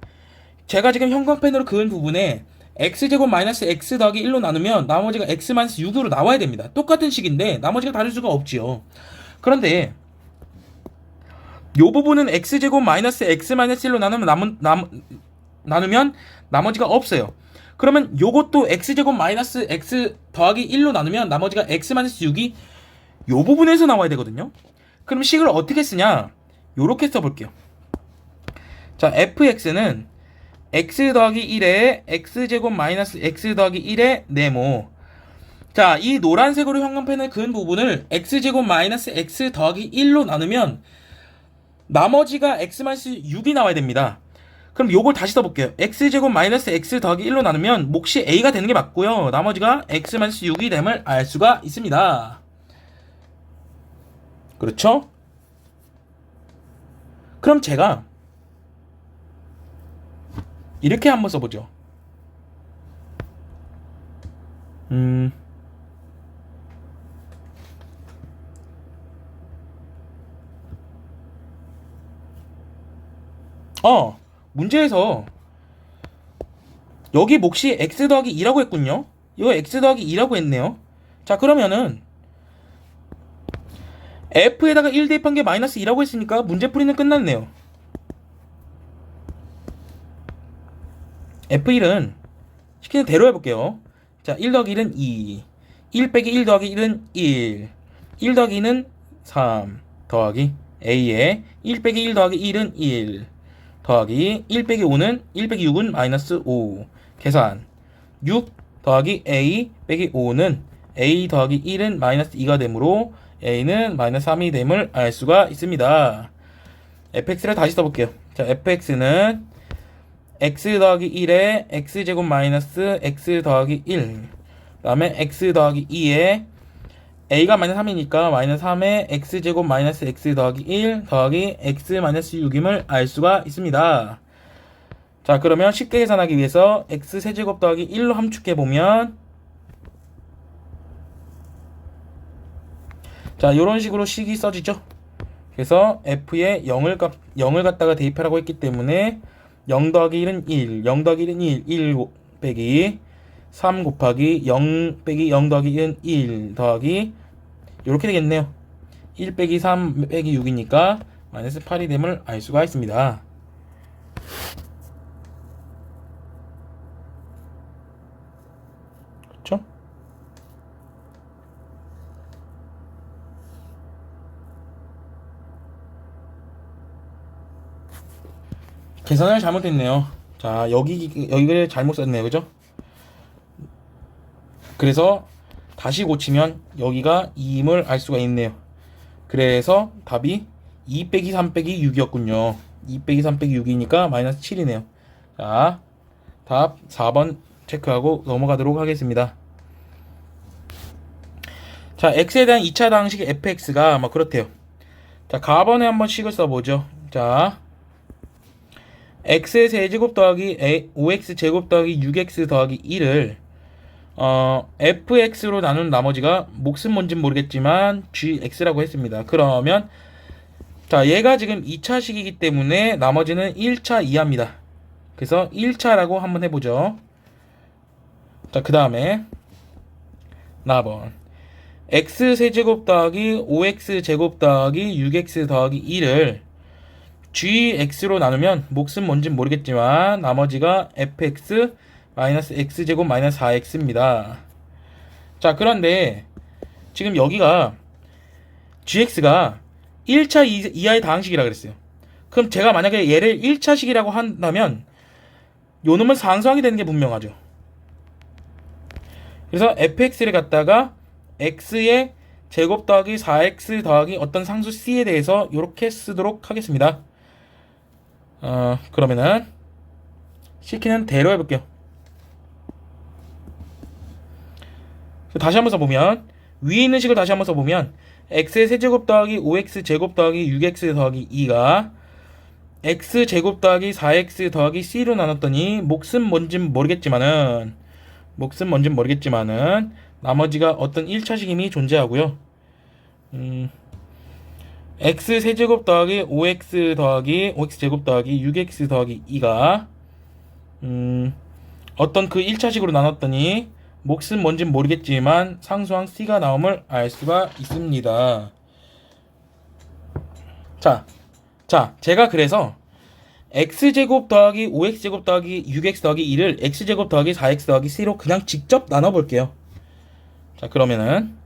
제가 지금 형광펜으로 그은 부분에 x제곱 마이너스 x 더하기 1로 나누면 나머지가 x 마이너스 6으로 나와야 됩니다. 똑같은 식인데 나머지가 다를 수가 없지요. 그런데 요 부분은 x제곱 마이너스 x 마이너스 1로 나누면 나머지가 없어요. 그러면 요것도 x제곱 마이너스 x 더하기 1로 나누면 나머지가 x 마이너스 6이 요 부분에서 나와야 되거든요. 그럼 식을 어떻게 쓰냐? 요렇게 써볼게요. 자, fx는 x 더하기 1에 x제곱 마이너스 x 더하기 1의 네모. 자, 이 노란색으로 형광펜을 그은 부분을 x제곱 마이너스 x 더하기 1로 나누면 나머지가 x 마이너스 6이 나와야 됩니다. 그럼 요걸 다시 써볼게요. x제곱 마이너스 x 더하기 1로 나누면 몫이 a가 되는 게 맞고요. 나머지가 x 마이너스 6이 됨을 알 수가 있습니다. 그렇죠? 그럼 제가 이렇게 한번 써보죠. 문제에서 여기 몫이 x 더하기 2라고 했군요. 이거 x 더하기 2라고 했네요. 자, 그러면은 f에다가 1 대입한 게 마이너스 2라고 했으니까 문제풀이는 끝났네요. f1은 시키는 대로 해볼게요. 자, 1 더하기 1은 2, 1 빼기 1 더하기 1은 1, 1 더하기 2는 3 더하기 a에 1 빼기 1 더하기 1은 1 더하기 1 빼기 5는 1 빼기 6은 마이너스 5 계산 6 더하기 a 빼기 5는 a 더하기 1은 마이너스 2가 되므로 a는 마이너스 3이 됨을 알 수가 있습니다. fx를 다시 써볼게요. 자, fx는 x 더하기 1에 x제곱 마이너스 x 더하기 1 그 다음에 x 더하기 2에 a가 마이너스 3이니까 마이너스 3에 x제곱 마이너스 x 더하기 1 더하기 x 마이너스 6임을 알 수가 있습니다. 자, 그러면 쉽게 계산하기 위해서 x 세제곱 더하기 1로 함축해보면 자, 요런 식으로 식이 써지죠. 그래서 f에 0을 갖다가 대입하라고 했기 때문에 0 더하기 1은 1, 0 더하기 1은 1 빼기 3 곱하기 0 빼기 0 더하기 1은 1 더하기 요렇게 되겠네요. 1 빼기 3 빼기 6이니까 마이너스 8이 됨을 알 수가 있습니다. 그렇죠? 계산을 잘못했네요. 자, 여기를 잘못 썼네요. 그죠? 그래서 다시 고치면 여기가 2임을 알 수가 있네요. 그래서 답이 2 빼기 3 빼기 6이었군요. 2 빼기 3 빼기 6이니까 마이너스 7이네요. 자, 답 4번 체크하고 넘어가도록 하겠습니다. 자, x에 대한 2차 방식 fx가 뭐 그렇대요. 자, 가번에 한번 식을 써보죠. 자, x의 세제곱 더하기 5x 제곱 더하기 6x 더하기 1을 fx로 나눈 나머지가 몫은 뭔진 모르겠지만 gx라고 했습니다. 그러면 자, 얘가 지금 2차식이기 때문에 나머지는 1차 이하입니다. 그래서 1차라고 한번 해보죠. 자, 그 다음에 나번 x 세제곱 더하기 5x 제곱 더하기 6x 더하기 1을 gx로 나누면 몫은 뭔진 모르겠지만 나머지가 fx 마이너스 x제곱 마이너스 4x입니다. 자, 그런데 지금 여기가 gx가 1차 이하의 다항식이라 그랬어요. 그럼 제가 만약에 얘를 1차식이라고 한다면 요 놈은 상수항이 되는 게 분명하죠. 그래서 fx를 갖다가 x의 제곱 더하기 4x 더하기 어떤 상수 c에 대해서 이렇게 쓰도록 하겠습니다. 그러면은 시키는 대로 해볼게요. 다시 한번 써보면 위에 있는 식을 다시 한번 써보면 x의 세제곱 더하기 5x 제곱 더하기 6x 더하기 2가 x 제곱 더하기 4x 더하기 c로 나눴더니 몫은 뭔진 모르겠지만은 나머지가 어떤 1차식임이 존재하고요. x 세제곱 더하기 5x 더하기 5x 제곱 더하기 6x 더하기 2가 어떤 그 1차식으로 나눴더니 몫은 뭔진 모르겠지만 상수항 c가 나옴을 알 수가 있습니다. 자, 제가 그래서 x제곱 더하기 5x제곱 더하기 6x 더하기 2를 x제곱 더하기 4x 더하기 c로 그냥 직접 나눠볼게요. 자, 그러면은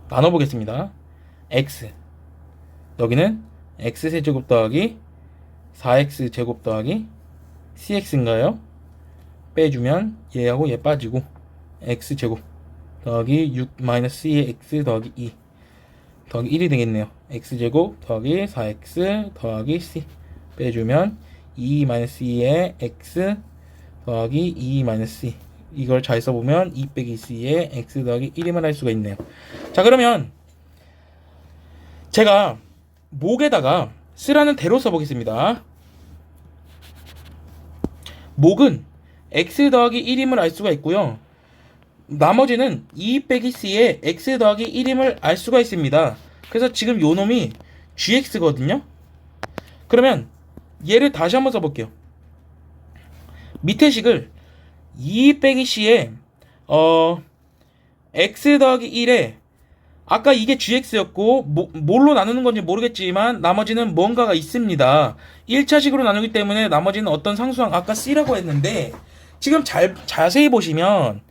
나눠보겠습니다. x 여기는 x세제곱 더하기 4x제곱 더하기 cx인가요? 빼주면 얘하고 얘 빠지고 x제곱 더하기 6 마이너스 c의 x 더하기 2 더하기 1이 되겠네요. x제곱 더하기 4x 더하기 c 빼주면 2 마이너스 2의 x 더하기 2 마이너스 c 이걸 잘 써보면 2 빼기 c의 x 더하기 1임을 할 수가 있네요. 자, 그러면 제가 목에다가 쓰라는 대로 써보겠습니다. 목은 x 더하기 1임을 알 수가 있고요. 나머지는 2 빼기 c의 x 더하기 1임을 알 수가 있습니다. 그래서 지금 요 놈이 gx거든요. 그러면 얘를 다시 한번 써볼게요. 밑에 식을 2 빼기 c에 x 더하기 1에 아까 이게 gx였고 뭘로 나누는 건지 모르겠지만 나머지는 뭔가가 있습니다. 1차식으로 나누기 때문에 나머지는 어떤 상수항 아까 c라고 했는데 지금 자세히 보시면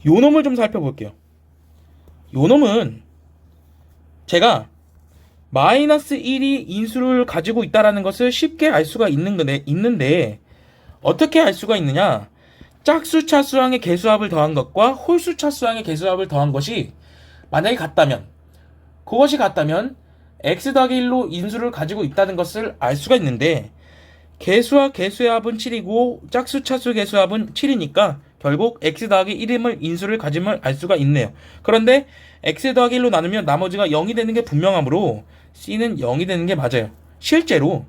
요 놈을 좀 살펴볼게요. 요 놈은 제가 마이너스 1이 인수를 가지고 있다라는 것을 쉽게 알 수가 있는데 어떻게 알 수가 있느냐? 짝수 차수항의 개수합을 더한 것과 홀수 차수항의 개수합을 더한 것이 만약에 같다면 x 더하기 1로 인수를 가지고 있다는 것을 알 수가 있는데 개수와 개수의 합은 7이고 짝수 차수 개수합은 7이니까 결국 x 더하기 1임을 인수를 가짐을 알 수가 있네요. 그런데 x 더하기 1로 나누면 나머지가 0이 되는 게 분명하므로 c는 0이 되는 게 맞아요. 실제로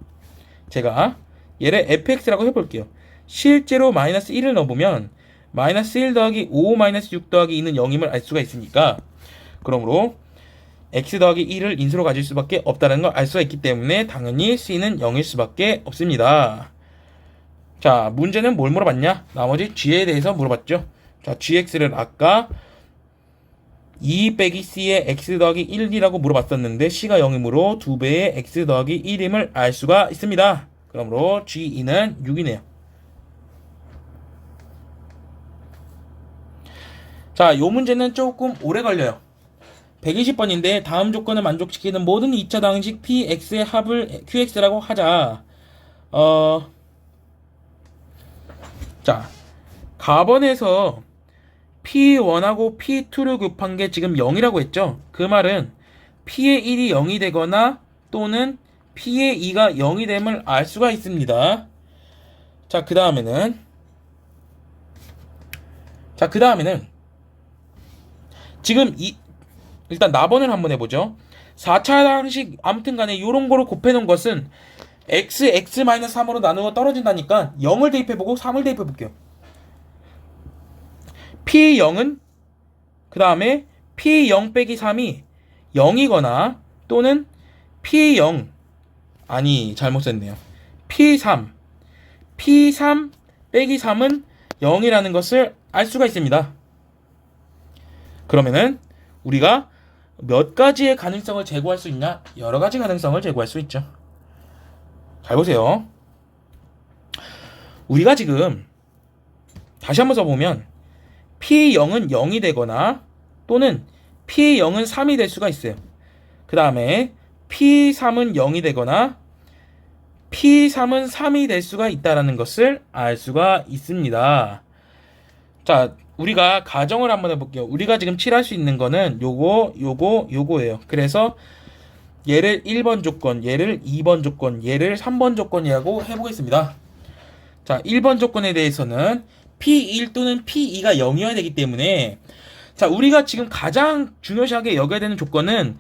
제가 얘를 fx라고 해볼게요. 실제로 마이너스 1을 넣어보면 마이너스 1 더하기 5 마이너스 6 더하기 2는 0임을 알 수가 있으니까, 그러므로 x 더하기 1을 인수로 가질 수밖에 없다는 걸 알 수가 있기 때문에 당연히 c는 0일 수밖에 없습니다. 자, 문제는 뭘 물어봤냐? 나머지 g에 대해서 물어봤죠. 자, gx를 아까 2 빼기 c의 x 더하기 1이라고 물어봤었는데 c가 0이므로 2배의 x 더하기 1임을 알 수가 있습니다. 그러므로 g2는 6이네요. 자, 요 문제는 조금 오래 걸려요. 120번인데 다음 조건을 만족시키는 모든 2차 방식 px의 합을 qx라고 하자. 자, 가번에서 P1하고 P2를 곱한 게 지금 0이라고 했죠. 그 말은 P의 1이 0이 되거나 또는 P의 2가 0이 됨을 알 수가 있습니다. 자, 그 다음에는 지금 일단 나번을 한번 해보죠. 4차 방식 아무튼 간에 요런 거로 곱해놓은 것은 x-3으로 나누어 떨어진다니까 0을 대입해보고 3을 대입해볼게요. P0은 그 다음에 P0 빼기 3이 0이거나 또는 P0 아니 잘못 썼네요. P3 빼기 3은 0이라는 것을 알 수가 있습니다. 그러면은 우리가 몇 가지의 가능성을 제고할 수 있냐? 여러 가지 가능성을 제고할 수 있죠. 잘 보세요. 우리가 지금 다시 한번 써보면 P0은 0이 되거나 또는 P0은 3이 될 수가 있어요. 그 다음에 P3은 0이 되거나 P3은 3이 될 수가 있다는 것을 알 수가 있습니다. 자, 우리가 가정을 한번 해볼게요. 우리가 지금 칠할 수 있는 거는 요거예요. 그래서 얘를 1번 조건, 얘를 2번 조건, 얘를 3번 조건이라고 해보겠습니다. 자, 1번 조건에 대해서는 P1 또는 P2가 0이어야 되기 때문에, 자, 우리가 지금 가장 중요시하게 여겨야 되는 조건은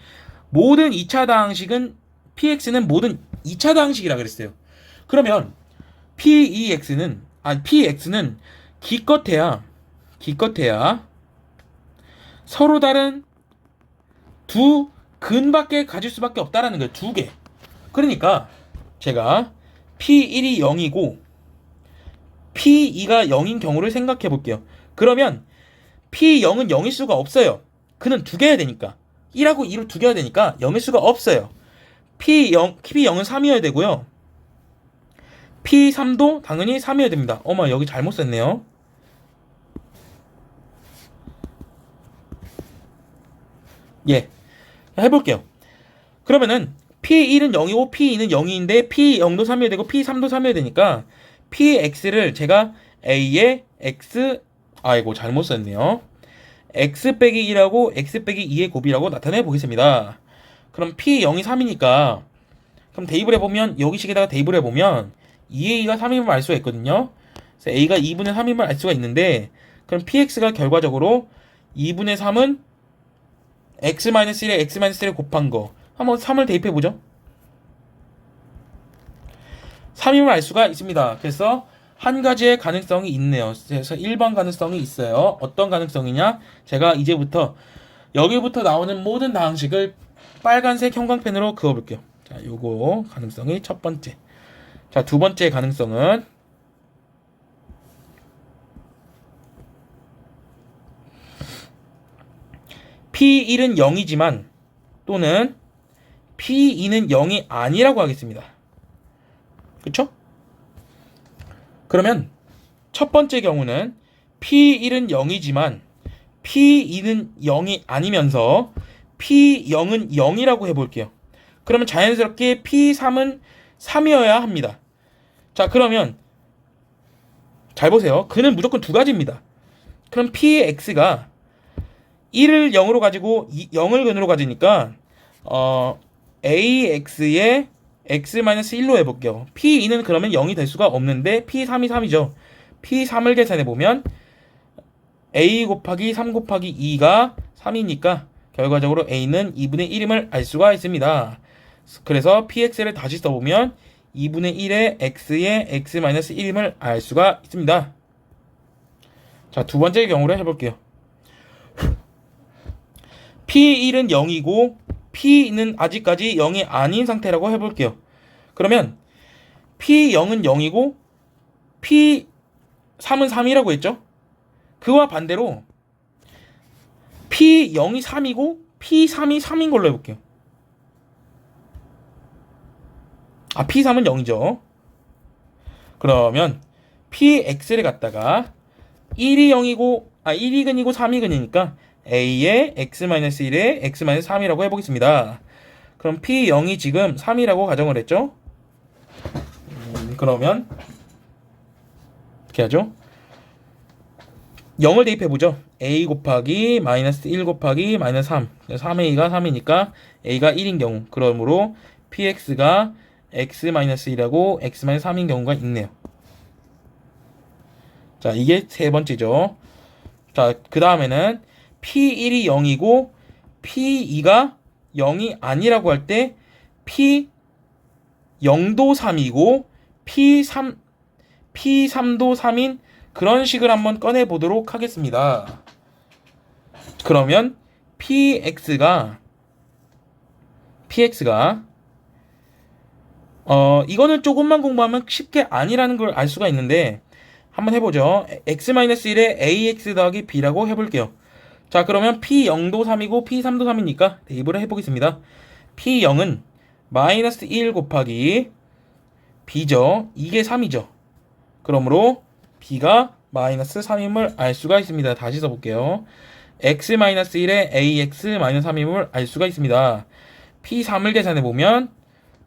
모든 2차 다항식은 PX는 모든 2차 다항식이라 그랬어요. 그러면 PX는 기껏해야 서로 다른 두 근밖에 가질 수밖에 없다라는 거예요. 두 개. 그러니까 제가 P1이 0이고 P2가 0인 경우를 생각해 볼게요. 그러면 P0은 0일 수가 없어요. 그는 두 개여야 되니까. 1하고 2로 두 개여야 되니까 0일 수가 없어요. P0은 3이어야 되고요. P3도 당연히 3이어야 됩니다. 어머, 여기 잘못 썼네요. 예, 해볼게요. 그러면은 P1은 0이고 P2는 0인데 P0도 3이어야 되고 P3도 3이어야 되니까 PX를 제가 A의 X, 아이고 잘못 썼네요. X 빼기 1하고 X 빼기 2의 곱이라고 나타내 보겠습니다. 그럼 P0이 3이니까 그럼 대입을 해보면 여기 식에다가 대입을 해보면 2의 2가 3임을 알 수가 있거든요. 그래서 A가 2분의 3임을 알 수가 있는데, 그럼 PX가 결과적으로 2분의 3은 X-1에 X-1을 곱한 거, 한번 3을 대입해보죠. 3임을 알 수가 있습니다. 그래서 한 가지의 가능성이 있네요. 그래서 1번 가능성이 있어요. 어떤 가능성이냐? 제가 이제부터 여기부터 나오는 모든 다항식을 빨간색 형광펜으로 그어볼게요. 자, 요거 가능성이 첫 번째. 자, 두 번째 가능성은 P1은 0이지만 또는 P2는 0이 아니라고 하겠습니다. 그쵸? 그러면 첫 번째 경우는 P1은 0이지만 P2는 0이 아니면서 P0은 0이라고 해볼게요. 그러면 자연스럽게 P3은 3이어야 합니다. 자, 그러면 잘 보세요. 그는 무조건 두 가지입니다. 그럼 Px가 1을 0으로 가지고 0을 근으로 가지니까 AX의 X-1로 해볼게요. P2는 그러면 0이 될 수가 없는데 P3이 3이죠. P3을 계산해보면 a 곱하기 3 곱하기 2가 3이니까 결과적으로 a는 2분의 1임을 알 수가 있습니다. 그래서 px를 다시 써보면 2분의 1의 x의 x-1임을 알 수가 있습니다. 자, 두 번째 경우를 해볼게요. p1은 0이고 p는 아직까지 0이 아닌 상태라고 해볼게요. 그러면 p0은 0이고 p3은 3이라고 했죠? 그와 반대로 p0이 3이고 p3이 3인 걸로 해볼게요. p3은 0이죠. 그러면 px를 갖다가 1이 0이고 1이 근이고 3이 근이니까 a의 x-1의 x-3이라고 해보겠습니다. 그럼 p0이 지금 3이라고 가정을 했죠? 그러면 이렇게 하죠. 0을 대입해보죠. a 곱하기 마이너스 1 곱하기 마이너스 3. 3a가 3이니까 a가 1인 경우. 그러므로 px가 x-1하고 x-3인 경우가 있네요. 자, 이게 세 번째죠. 자, 그 다음에는 p1이 0이고 p2가 0이 아니라고 할 때 p0도 3이고 p3도 3인 그런 식을 한번 꺼내 보도록 하겠습니다. 그러면 px가 이거는 조금만 공부하면 쉽게 아니라는 걸 알 수가 있는데 한번 해보죠. x-1에 ax 더하기 b라고 해볼게요. 자, 그러면 p0도 3이고 p3도 3이니까 대입을 해보겠습니다. p0은 마이너스 1 곱하기 b죠. 이게 3이죠. 그러므로 b가 마이너스 3임을 알 수가 있습니다. 다시 써볼게요. x-1에 ax-3임을 알 수가 있습니다. p3을 계산해보면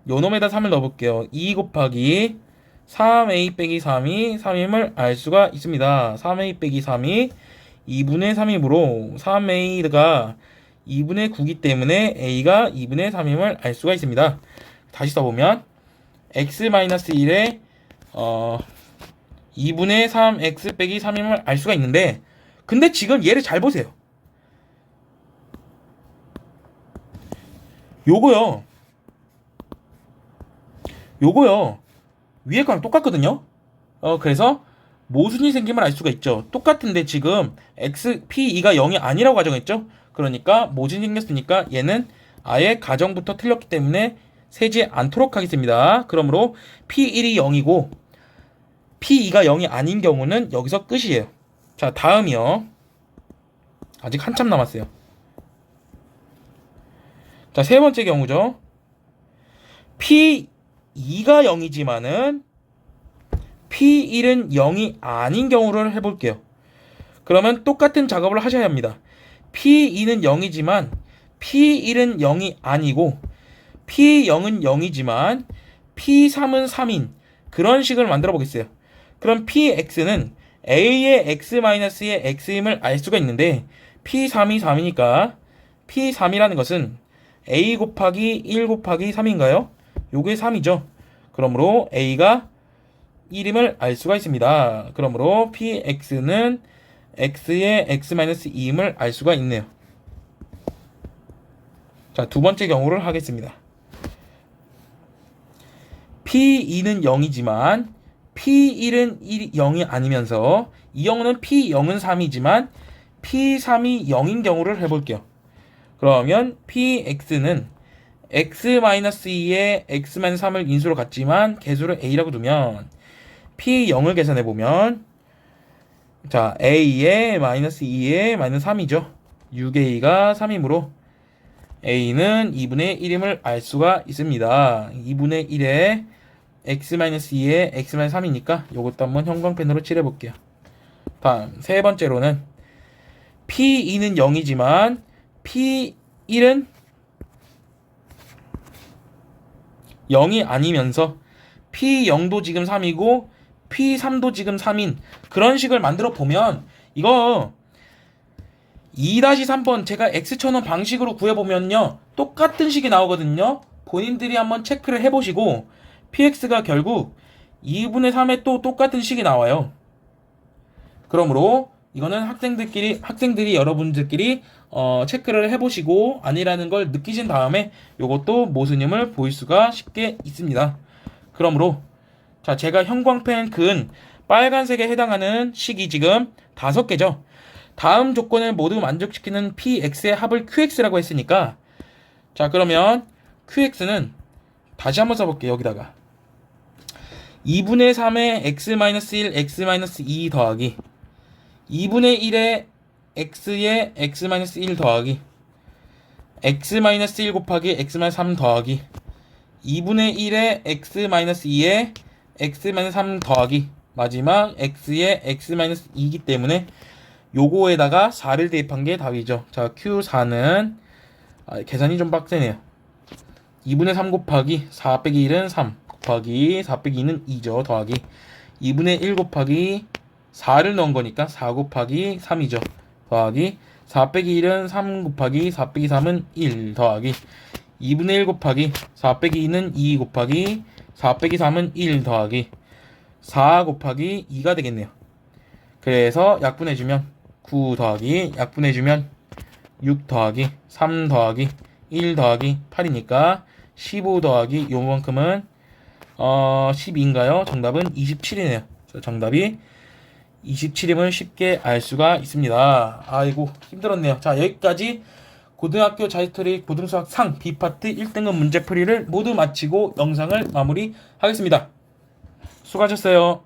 요놈에다 3을 넣어볼게요. 2 곱하기 3a 빼기 3이 3임을 알 수가 있습니다. 3a 빼기 3이 2분의 3이므로 3a가 2분의 9기 때문에 a가 2분의 3임을 알 수가 있습니다. 다시 써보면 x-1에 2분의 3x 빼기 3임을 알 수가 있는데 근데 지금 얘를 잘 보세요. 요거요 위에 거랑 똑같거든요. 그래서 모순이 생김을 알 수가 있죠. 똑같은데 지금 p2가 0이 아니라고 가정했죠. 그러니까 모순이 생겼으니까 얘는 아예 가정부터 틀렸기 때문에 세지 않도록 하겠습니다. 그러므로 p1이 0이고 p2가 0이 아닌 경우는 여기서 끝이에요. 자, 다음이요. 아직 한참 남았어요. 자, 세 번째 경우죠. p2가 0이지만은 p1은 0이 아닌 경우를 해볼게요. 그러면 똑같은 작업을 하셔야 합니다. p2는 0이지만 p1은 0이 아니고 p0은 0이지만 p3은 3인 그런 식을 만들어 보겠어요. 그럼 px는 a의 x-의 x임을 알 수가 있는데 p3이 3이니까 p3이라는 것은 a 곱하기 1 곱하기 3인가요? 요게 3이죠. 그러므로 a가 1임을 알 수가 있습니다. 그러므로 px는 x의 x-2임을 알 수가 있네요. 자, 두 번째 경우를 하겠습니다. p2는 0이지만 p1은 0이 아니면서 이 경우는 p0은 3이지만 p3이 0인 경우를 해볼게요. 그러면 px는 x-2에 x-3을 인수로 갖지만 개수를 a라고 두면 p0을 계산해보면 자, a의 마이너스 2의 마이너스 3이죠. 6a가 3이므로 a는 2분의 1임을 알 수가 있습니다. 2분의 1에 x-2에 x-3이니까 이것도 한번 형광펜으로 칠해볼게요. 다음 세 번째로는 p2는 0이지만 p1은 0이 아니면서 p0도 지금 3이고 p3도 지금 3인 그런 식을 만들어 보면 이거 2-3번 제가 x 쳐놓은 방식으로 구해보면요 똑같은 식이 나오거든요. 본인들이 한번 체크를 해보시고 px가 결국 2분의 3에 또 똑같은 식이 나와요. 그러므로 이거는 학생들이 여러분들끼리 체크를 해보시고 아니라는 걸 느끼신 다음에 요것도 모순임을 보일 수가 쉽게 있습니다. 그러므로 자, 제가 형광펜 근 빨간색에 해당하는 식이 지금 5개죠. 다음 조건을 모두 만족시키는 PX의 합을 QX라고 했으니까 자, 그러면 QX는 다시 한번 써볼게요. 여기다가 2분의 3의 x-1, x-2 더하기 2분의 1의 x의 x-1 더하기 x-1 곱하기 x-3 더하기 2분의 1의 x-2의 x-3 더하기 마지막 x의 x-2이기 때문에 요거에다가 4를 대입한 게 답이죠. 자, Q4는 계산이 좀 빡세네요. 2분의 3 곱하기 4 빼기 1은 3 곱하기 4 빼기 2는 2죠. 더하기 2분의 1 곱하기 4를 넣은 거니까 4 곱하기 3이죠. 더하기 4 빼기 1은 3 곱하기 4 빼기 3은 1 더하기 2분의 1 곱하기 4 빼기 2는 2 곱하기 4 빼기 3은 1 더하기 4 곱하기 2가 되겠네요. 그래서 약분해주면 9 더하기 약분해주면 6 더하기 3 더하기 1 더하기 8이니까 15 더하기 요만큼은 12인가요? 정답은 27이네요. 정답이 27임을 쉽게 알 수가 있습니다. 아이고 힘들었네요. 자, 여기까지 고등학교 자유투리 고등수학 상 B파트 1등급 문제풀이를 모두 마치고 영상을 마무리하겠습니다. 수고하셨어요.